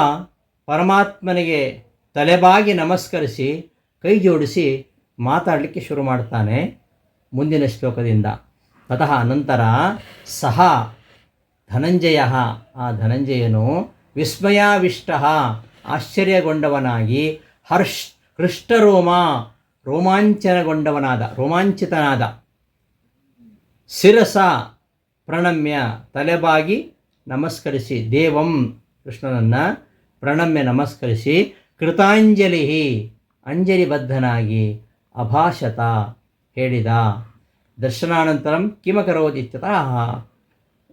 ಪರಮಾತ್ಮನಿಗೆ ತಲೆಬಾಗಿ ನಮಸ್ಕರಿಸಿ ಕೈ ಜೋಡಿಸಿ ಮಾತಾಡಲಿಕ್ಕೆ ಶುರು ಮಾಡ್ತಾನೆ. ಮುಂದಿನ ಶ್ಲೋಕದಿಂದ ತತಃ ಅನಂತರ ಸಹ ಧನಂಜಯ, ಆ ಧನಂಜಯನು ವಿಸ್ಮಯಾವಿಷ್ಟ, ಆಶ್ಚರ್ಯಗೊಂಡವನಾಗಿ ಹೃಷ್ಟರೋಮ, ರೋಮಾಂಚಿತನಾದ ಶಿರಸ ಪ್ರಣಮ್ಯ, ತಲೆಬಾಗಿ ನಮಸ್ಕರಿಸಿ, ದೇವಂ ಕೃಷ್ಣನನ್ನು ಪ್ರಣಮ್ಯ ನಮಸ್ಕರಿಸಿ, ಕೃತಾಂಜಲಿ ಅಂಜಲಿಬದ್ಧನಾಗಿ ಅಭಾಷತ ಹೇಳಿದ. ದರ್ಶನಾನಂತರಂ ಕಿಮಕರೋದ್ ಇತ್ಯತಃ,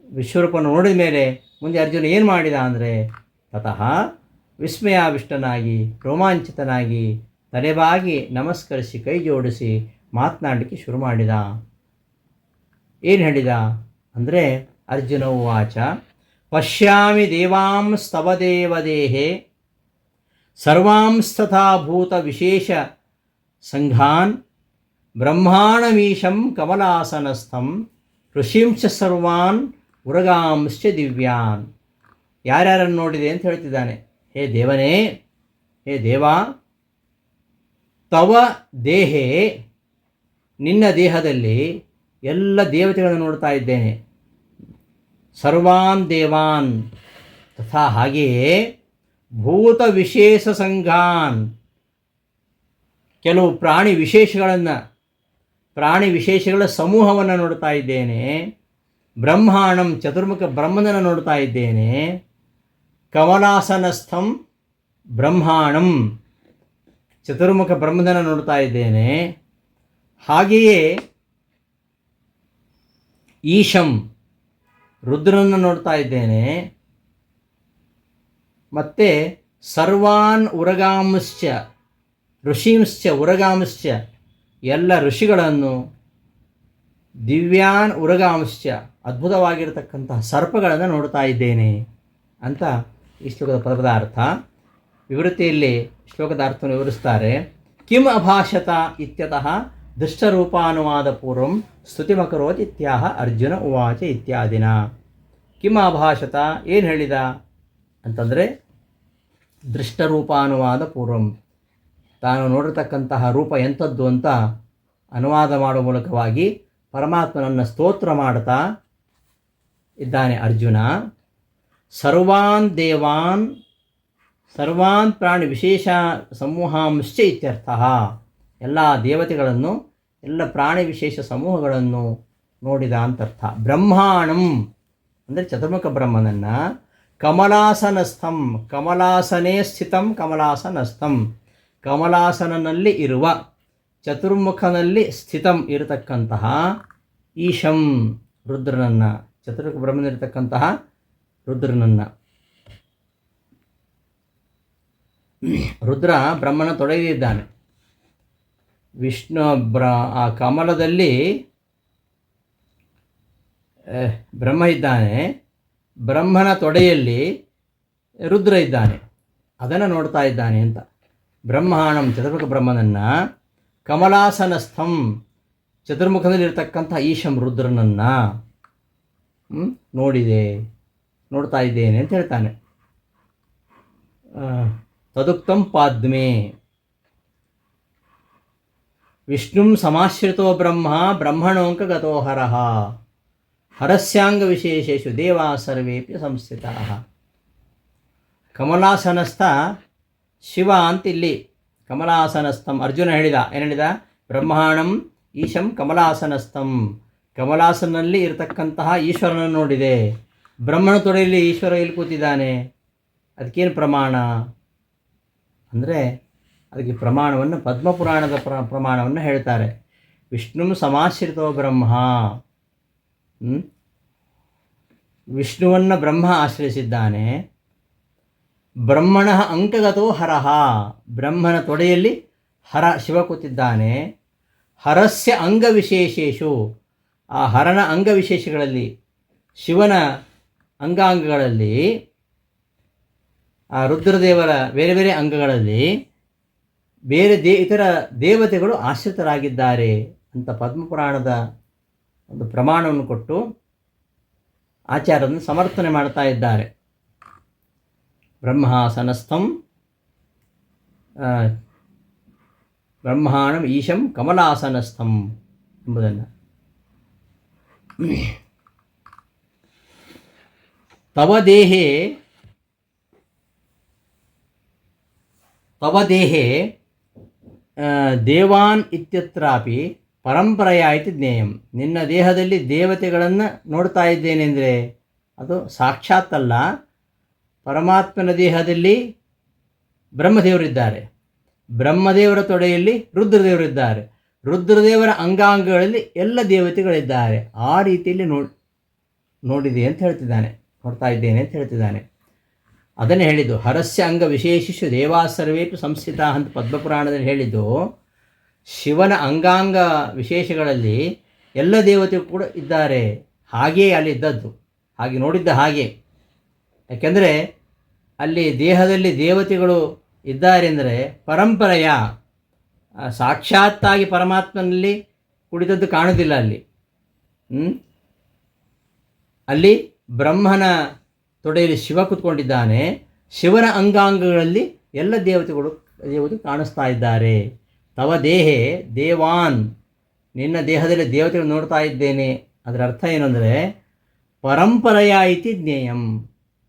ವಿಶ್ವರೂಪವನ್ನು ನೋಡಿದ ಮೇಲೆ ಮುಂದೆ ಅರ್ಜುನ ಏನು ಮಾಡಿದ ಅಂದರೆ ತತಃ ವಿಸ್ಮಯಾವಿಷ್ಟನಾಗಿ ರೋಮಾಂಚಿತನಾಗಿ ತಲೆಬಾಗಿ ನಮಸ್ಕರಿಸಿ ಕೈ ಜೋಡಿಸಿ ಮಾತನಾಡಲಿಕ್ಕೆ ಶುರು ಮಾಡಿದ. ಏನು ಹೇಳಿದ ಅಂದರೆ ಅರ್ಜುನ ಉವಾಚ ಪಶ್ಯಾಮಿ ದೇವಾಂಸ್ತವ ದೇವದೇಹೇ ಸರ್ವಾಂಸ್ತಥಾ ಭೂತ ವಿಶೇಷ ಸಂಘಾನ್ ಬ್ರಹ್ಮಾಣಮೀಶಂ ಕಮಲಾಸನಸ್ಥಂ ಋಷಿಂಶ ಸರ್ವಾನ್ ಉರಗಾಂಶ್ಚ ದಿವ್ಯಾನ್. ಯಾರ್ಯಾರನ್ನು ನೋಡಿದೆ ಅಂತ ಹೇಳ್ತಿದ್ದಾನೆ. ಹೇ ದೇವನೇ, ಹೇ ದೇವ, ತವ ದೇಹೇ, ನಿನ್ನ ದೇಹದಲ್ಲಿ ಎಲ್ಲ ದೇವತೆಗಳನ್ನು ನೋಡ್ತಾ ಇದ್ದೇನೆ. ಸರ್ವಾನ್ ದೇವಾನ್ ತಥಾ, ಹಾಗೆಯೇ ಭೂತ ವಿಶೇಷ ಸಂಘಾನ್, ಕೆಲವು ಪ್ರಾಣಿ ವಿಶೇಷಗಳ ಸಮೂಹವನ್ನು ನೋಡ್ತಾ ಇದ್ದೇನೆ. ಬ್ರಹ್ಮಾಣಂ, ಚತುರ್ಮುಖ ಬ್ರಹ್ಮನನ್ನು ನೋಡ್ತಾ ಇದ್ದೇನೆ. ಕಮಲಾಸನಸ್ಥಂ ಬ್ರಹ್ಮಾಣಂ, ಚತುರ್ಮುಖ ಬ್ರಹ್ಮನನ್ನು ನೋಡ್ತಾ ಇದ್ದೇನೆ. ಹಾಗೆಯೇ ಈಶಂ, ರುದ್ರನನ್ನು ನೋಡ್ತಾ ಇದ್ದೇನೆ. ಮತ್ತು ಸರ್ವಾನ್ ಉರಗಾಂಶ್ಚ, ಋಷೀಂಶ್ಚ ಉರಗಾಂಶ್ಚ, ಎಲ್ಲ ಋಷಿಗಳನ್ನು, ದಿವ್ಯಾನ್ ಉರಗಾಂಶ್ಚ, ಅದ್ಭುತವಾಗಿರತಕ್ಕಂತಹ ಸರ್ಪಗಳನ್ನು ನೋಡ್ತಾ ಇದ್ದೇನೆ ಅಂತ ಈ ಶ್ಲೋಕದ ಪದದ ಅರ್ಥ. ವಿವೃತ್ತಿಯಲ್ಲಿ ಶ್ಲೋಕದ ಅರ್ಥವನ್ನು ವಿವರಿಸ್ತಾರೆ. ಕಿಂ ಅಭಾಷತ ಇತ್ಯತಃ ದೃಷ್ಟರೂಪಾನುವಾದ ಪೂರ್ವಂ ಸ್ತುತಿಮಕರೋತ್ ಇತ್ಯಾಹ ಅರ್ಜುನ ಉವಾಚ ಇತ್ಯಾದಿನ. ಕಿಂ ಅಭಾಷತ, ಏನು ಹೇಳಿದ ಅಂತಂದರೆ ದೃಷ್ಟರೂಪಾನುವಾದ ಪೂರ್ವಂ, ತಾನು ನೋಡಿರ್ತಕ್ಕಂತಹ ರೂಪ ಎಂಥದ್ದು ಅಂತ ಅನುವಾದ ಮಾಡುವ ಮೂಲಕವಾಗಿ ಪರಮಾತ್ಮನನ್ನು ಸ್ತೋತ್ರ ಮಾಡ್ತಾ ಇದ್ದಾನೆ ಅರ್ಜುನ. ಸರ್ವಾನ್ ದೇವಾನ್ ಸರ್ವಾನ್ ಪ್ರಾಣಿ ವಿಶೇಷ ಸಮೂಹಾಂಶ್ಚ ಇತ್ಯರ್ಥ, ಎಲ್ಲ ದೇವತೆಗಳನ್ನು, ಎಲ್ಲ ಪ್ರಾಣಿ ವಿಶೇಷ ಸಮೂಹಗಳನ್ನು ನೋಡಿದ ಅಂತರ್ಥ. ಬ್ರಹ್ಮಾಣಂ ಅಂದರೆ ಚತುರ್ಮುಖ ಬ್ರಹ್ಮನನ್ನು, ಕಮಲಾಸನಸ್ಥಂ, ಕಮಲಾಸನೇ ಸ್ಥಿತಂ ಕಮಲಾಸನಸ್ಥಂ, ಕಮಲಾಸನಲ್ಲಿ ಇರುವ, ಚತುರ್ಮುಖನಲ್ಲಿ ಸ್ಥಿತಂ ಇರತಕ್ಕಂತಹ ಈಶಂ ರುದ್ರನನ್ನು, ಚತುರ್ಮುಖ ಬ್ರಹ್ಮನಿರತಕ್ಕಂತಹ ರುದ್ರನನ್ನು. ರುದ್ರ ಬ್ರಹ್ಮನ ತೊಡಗಿದ್ದಾನೆ. ವಿಷ್ಣು ಆ ಕಮಲದಲ್ಲಿ ಬ್ರಹ್ಮ ಇದ್ದಾನೆ, ಬ್ರಹ್ಮನ ತೊಡೆಯಲ್ಲಿ ರುದ್ರ ಇದ್ದಾನೆ, ಅದನ್ನು ನೋಡ್ತಾ ಇದ್ದಾನೆ ಅಂತ. ಬ್ರಹ್ಮಾಣಂ ಚತುರ್ಮುಖ ಬ್ರಹ್ಮನನ್ನು, ಕಮಲಾಸನಸ್ಥಂ ಚತುರ್ಮುಖದಲ್ಲಿರ್ತಕ್ಕಂಥ ಈಶಂ ರುದ್ರನನ್ನು ನೋಡ್ತಾ ಇದ್ದೇನೆ ಅಂತ ಹೇಳ್ತಾನೆ. ತದುಕ್ತಂ ಪಾದ್ಮೆ ವಿಷ್ಣುಂ ಸಮಾಶ್ರಿತೋ ಬ್ರಹ್ಮ ಬ್ರಹ್ಮಣೋಂಕ ಗತೋ ಹರಃ ಹರಸ್ಯಾಂಗ ವಿಶೇಷೇಷು ದೇವಾ ಸರ್ವೇಪಿ ಸಂಸ್ಥಿತಾಃ. ಕಮಲಾಸನಸ್ಥ ಶಿವ ಅಂತ ಇಲ್ಲಿ ಕಮಲಾಸನಸ್ಥಂ ಅರ್ಜುನ ಹೇಳಿದ. ಏನು ಹೇಳಿದ? ಬ್ರಹ್ಮಾಣಂ ಈಶಂ ಕಮಲಾಸನಸ್ಥಂ, ಕಮಲಾಸನಲ್ಲಿ ಇರತಕ್ಕಂತಹ ಈಶ್ವರನನ್ನು ನೋಡಿದೆ. ಬ್ರಹ್ಮಣ ತೊಡೆಯಲ್ಲಿ ಈಶ್ವರ ಎಲ್ಲಿ ಕೂತಿದ್ದಾನೆ? ಅದಕ್ಕೇನು ಪ್ರಮಾಣ ಅಂದರೆ ಅದಕ್ಕೆ ಪ್ರಮಾಣವನ್ನು ಪದ್ಮಪುರಾಣದ ಪ್ರಮಾಣವನ್ನು ಹೇಳ್ತಾರೆ. ವಿಷ್ಣು ಸಮಾಶ್ರಿತೋ ಬ್ರಹ್ಮ, ವಿಷ್ಣುವನ್ನು ಬ್ರಹ್ಮ ಆಶ್ರಯಿಸಿದ್ದಾನೆ. ಬ್ರಹ್ಮಣ ಅಂಕಗತೋ ಹರಃ, ಬ್ರಹ್ಮನ ತೊಡೆಯಲ್ಲಿ ಹರ ಶಿವ ಕೂತಿದ್ದಾನೆ. ಹರಸ್ಯ ಅಂಗವಿಶೇಷೇಷು, ಆ ಹರನ ಅಂಗವಿಶೇಷಗಳಲ್ಲಿ, ಶಿವನ ಅಂಗಾಂಗಗಳಲ್ಲಿ, ಆ ರುದ್ರದೇವರ ಬೇರೆ ಬೇರೆ ಅಂಗಗಳಲ್ಲಿ ಬೇರೆ ಇತರ ದೇವತೆಗಳು ಆಶ್ರಿತರಾಗಿದ್ದಾರೆ ಅಂತ ಪದ್ಮಪುರಾಣದ ಒಂದು ಪ್ರಮಾಣವನ್ನು ಕೊಟ್ಟು ಆಚಾರ್ಯರನ್ನು ಸಮರ್ಥನೆ ಮಾಡ್ತಾ ಇದ್ದಾರೆ. ಬ್ರಹ್ಮಾಸನಸ್ಥಂ ಬ್ರಹ್ಮಾಣಂ ಈಶಂ ಕಮಲಾಸನಸ್ಥಂ ಎಂಬುದನ್ನು. ತವ ದೇಹೇ ದೇವಾನ್ ಇತ್ಯತ್ರಾಪಿ ಪರಂಪರೆಯ ಇತಿ ಜ್ಞೇಯಂ. ನಿನ್ನ ದೇಹದಲ್ಲಿ ದೇವತೆಗಳನ್ನು ನೋಡ್ತಾ ಇದ್ದೇನೆಂದರೆ ಅದು ಸಾಕ್ಷಾತ್ತಲ್ಲ. ಪರಮಾತ್ಮನ ದೇಹದಲ್ಲಿ ಬ್ರಹ್ಮದೇವರಿದ್ದಾರೆ, ಬ್ರಹ್ಮದೇವರ ತೊಡೆಯಲ್ಲಿ ರುದ್ರದೇವರಿದ್ದಾರೆ, ರುದ್ರದೇವರ ಅಂಗಾಂಗಗಳಲ್ಲಿ ಎಲ್ಲ ದೇವತೆಗಳಿದ್ದಾರೆ. ಆ ರೀತಿಯಲ್ಲಿ ನೋಡಿದೆ ಅಂತ ಹೇಳ್ತಿದ್ದಾನೆ, ನೋಡ್ತಾ ಇದ್ದೇನೆ ಅಂತ ಹೇಳ್ತಿದ್ದಾನೆ. ಅದನ್ನೇ ಹೇಳಿದ್ದು. ಹರಸ್ಯ ಅಂಗ ವಿಶೇಷಿಷು ದೇವಾ ಸರ್ವೇಪಿ ಸಂಸ್ಥಿತ ಅಂತ ಪದ್ಮಪುರಾಣದಲ್ಲಿ ಹೇಳಿದ್ದು. ಶಿವನ ಅಂಗಾಂಗ ವಿಶೇಷಗಳಲ್ಲಿ ಎಲ್ಲ ದೇವತೆಗಳು ಕೂಡ ಇದ್ದಾರೆ. ಹಾಗೆಯೇ ಅಲ್ಲಿ ಇದ್ದದ್ದು, ಹಾಗೆ ನೋಡಿದ್ದ ಹಾಗೆ. ಯಾಕೆಂದರೆ ಅಲ್ಲಿ ದೇಹದಲ್ಲಿ ದೇವತೆಗಳು ಇದ್ದಾರೆ ಅಂದರೆ ಪರಂಪರೆಯ ಸಾಕ್ಷಾತ್ತಾಗಿ ಪರಮಾತ್ಮನಲ್ಲಿ ಕುಳಿತದ್ದು ಕಾಣುವುದಿಲ್ಲ ಅಲ್ಲಿ ಬ್ರಹ್ಮನ ತೊಡೆಯಲ್ಲಿ ಶಿವ ಕೂತ್ಕೊಂಡಿದ್ದಾನೆ. ಶಿವನ ಅಂಗಾಂಗಗಳಲ್ಲಿ ಎಲ್ಲ ದೇವತೆಗಳು ಕಾಣಿಸ್ತಾ ಇದ್ದಾರೆ. ತವ ದೇಹೇ ದೇವಾನ್, ನಿನ್ನ ದೇಹದಲ್ಲಿ ದೇವತೆಗಳು ನೋಡ್ತಾ ಇದ್ದೇನೆ. ಅದರ ಅರ್ಥ ಏನಂದರೆ ಪರಂಪರೆಯ ಇತಿ ಜ್ಞೇಯಂ,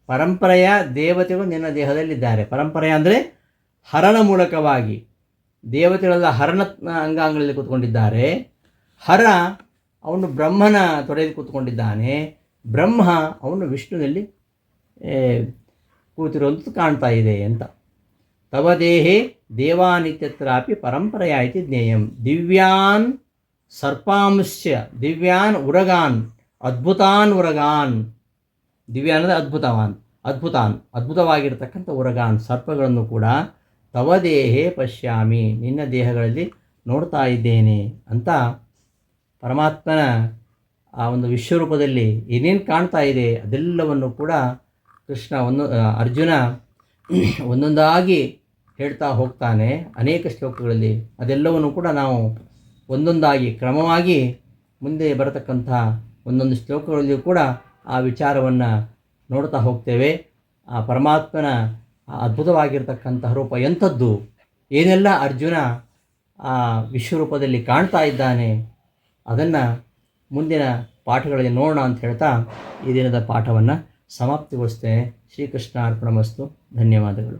ಪರಂಪರೆಯ ದೇವತೆಗಳು ನಿನ್ನ ದೇಹದಲ್ಲಿದ್ದಾರೆ. ಪರಂಪರೆಯ ಅಂದರೆ ಹರನ ಮೂಲಕವಾಗಿ ದೇವತೆಗಳೆಲ್ಲ ಹರನ ಅಂಗಾಂಗಗಳಲ್ಲಿ ಕೂತ್ಕೊಂಡಿದ್ದಾರೆ. ಹರ ಅವನು ಬ್ರಹ್ಮನ ತೊಡೆಯಲ್ಲಿ ಕೂತ್ಕೊಂಡಿದ್ದಾನೆ. ಬ್ರಹ್ಮ ಅವನು ವಿಷ್ಣುವಿನಲ್ಲಿ ಕೂತಿರುವಂಥದ್ದು ಕಾಣ್ತಾ ಇದೆ ಅಂತ. ತವ ದೇಹೇ ದೇವಾನಿತ್ಯತ್ರಾಪಿ ಪರಂಪರೆಯ ಇತಿ ಜ್ಞೇಯಂ. ದಿವ್ಯಾನ್ ಸರ್ಪಾಂಶ್ಚ ದಿವ್ಯಾನ್ ಉರಗಾನ್ ಅದ್ಭುತಾನ್ ಉರಗಾನ್. ದಿವ್ಯಾನ್ ಅಂದರೆ ಅದ್ಭುತವಾಗಿರ್ತಕ್ಕಂಥ ಉರಗಾನ್ ಸರ್ಪಗಳನ್ನು ಕೂಡ ತವ ದೇಹೇ ಪಶ್ಯಾಮಿ, ನಿನ್ನ ದೇಹಗಳಲ್ಲಿ ನೋಡ್ತಾ ಇದ್ದೇನೆ ಅಂತ ಪರಮಾತ್ಮನ ಆ ಒಂದು ವಿಶ್ವರೂಪದಲ್ಲಿ ಏನೇನು ಕಾಣ್ತಾ ಇದೆ ಅದೆಲ್ಲವನ್ನು ಕೂಡ ಅರ್ಜುನ ಒಂದೊಂದಾಗಿ ಹೇಳ್ತಾ ಹೋಗ್ತಾನೆ ಅನೇಕ ಶ್ಲೋಕಗಳಲ್ಲಿ. ಅದೆಲ್ಲವನ್ನು ಕೂಡ ನಾವು ಒಂದೊಂದಾಗಿ ಕ್ರಮವಾಗಿ ಮುಂದೆ ಬರತಕ್ಕಂಥ ಒಂದೊಂದು ಶ್ಲೋಕಗಳಲ್ಲಿಯೂ ಕೂಡ ಆ ವಿಚಾರವನ್ನು ನೋಡ್ತಾ ಹೋಗ್ತೇವೆ. ಆ ಪರಮಾತ್ಮನ ಅದ್ಭುತವಾಗಿರ್ತಕ್ಕಂತಹ ರೂಪ ಎಂಥದ್ದು, ಏನೆಲ್ಲ ಅರ್ಜುನ ಆ ವಿಶ್ವರೂಪದಲ್ಲಿ ಕಾಣ್ತಾ ಇದ್ದಾನೆ, ಅದನ್ನು ಮುಂದಿನ ಪಾಠಗಳಲ್ಲಿ ನೋಡೋಣ ಅಂತ ಹೇಳ್ತಾ ಈ ದಿನದ ಪಾಠವನ್ನು ಸಮಾಪ್ತಿಗೊಳಿಸ್ತೇನೆ. ಶ್ರೀಕೃಷ್ಣ ಅರ್ಪಣಮಸ್ತು. ಧನ್ಯವಾದಗಳು.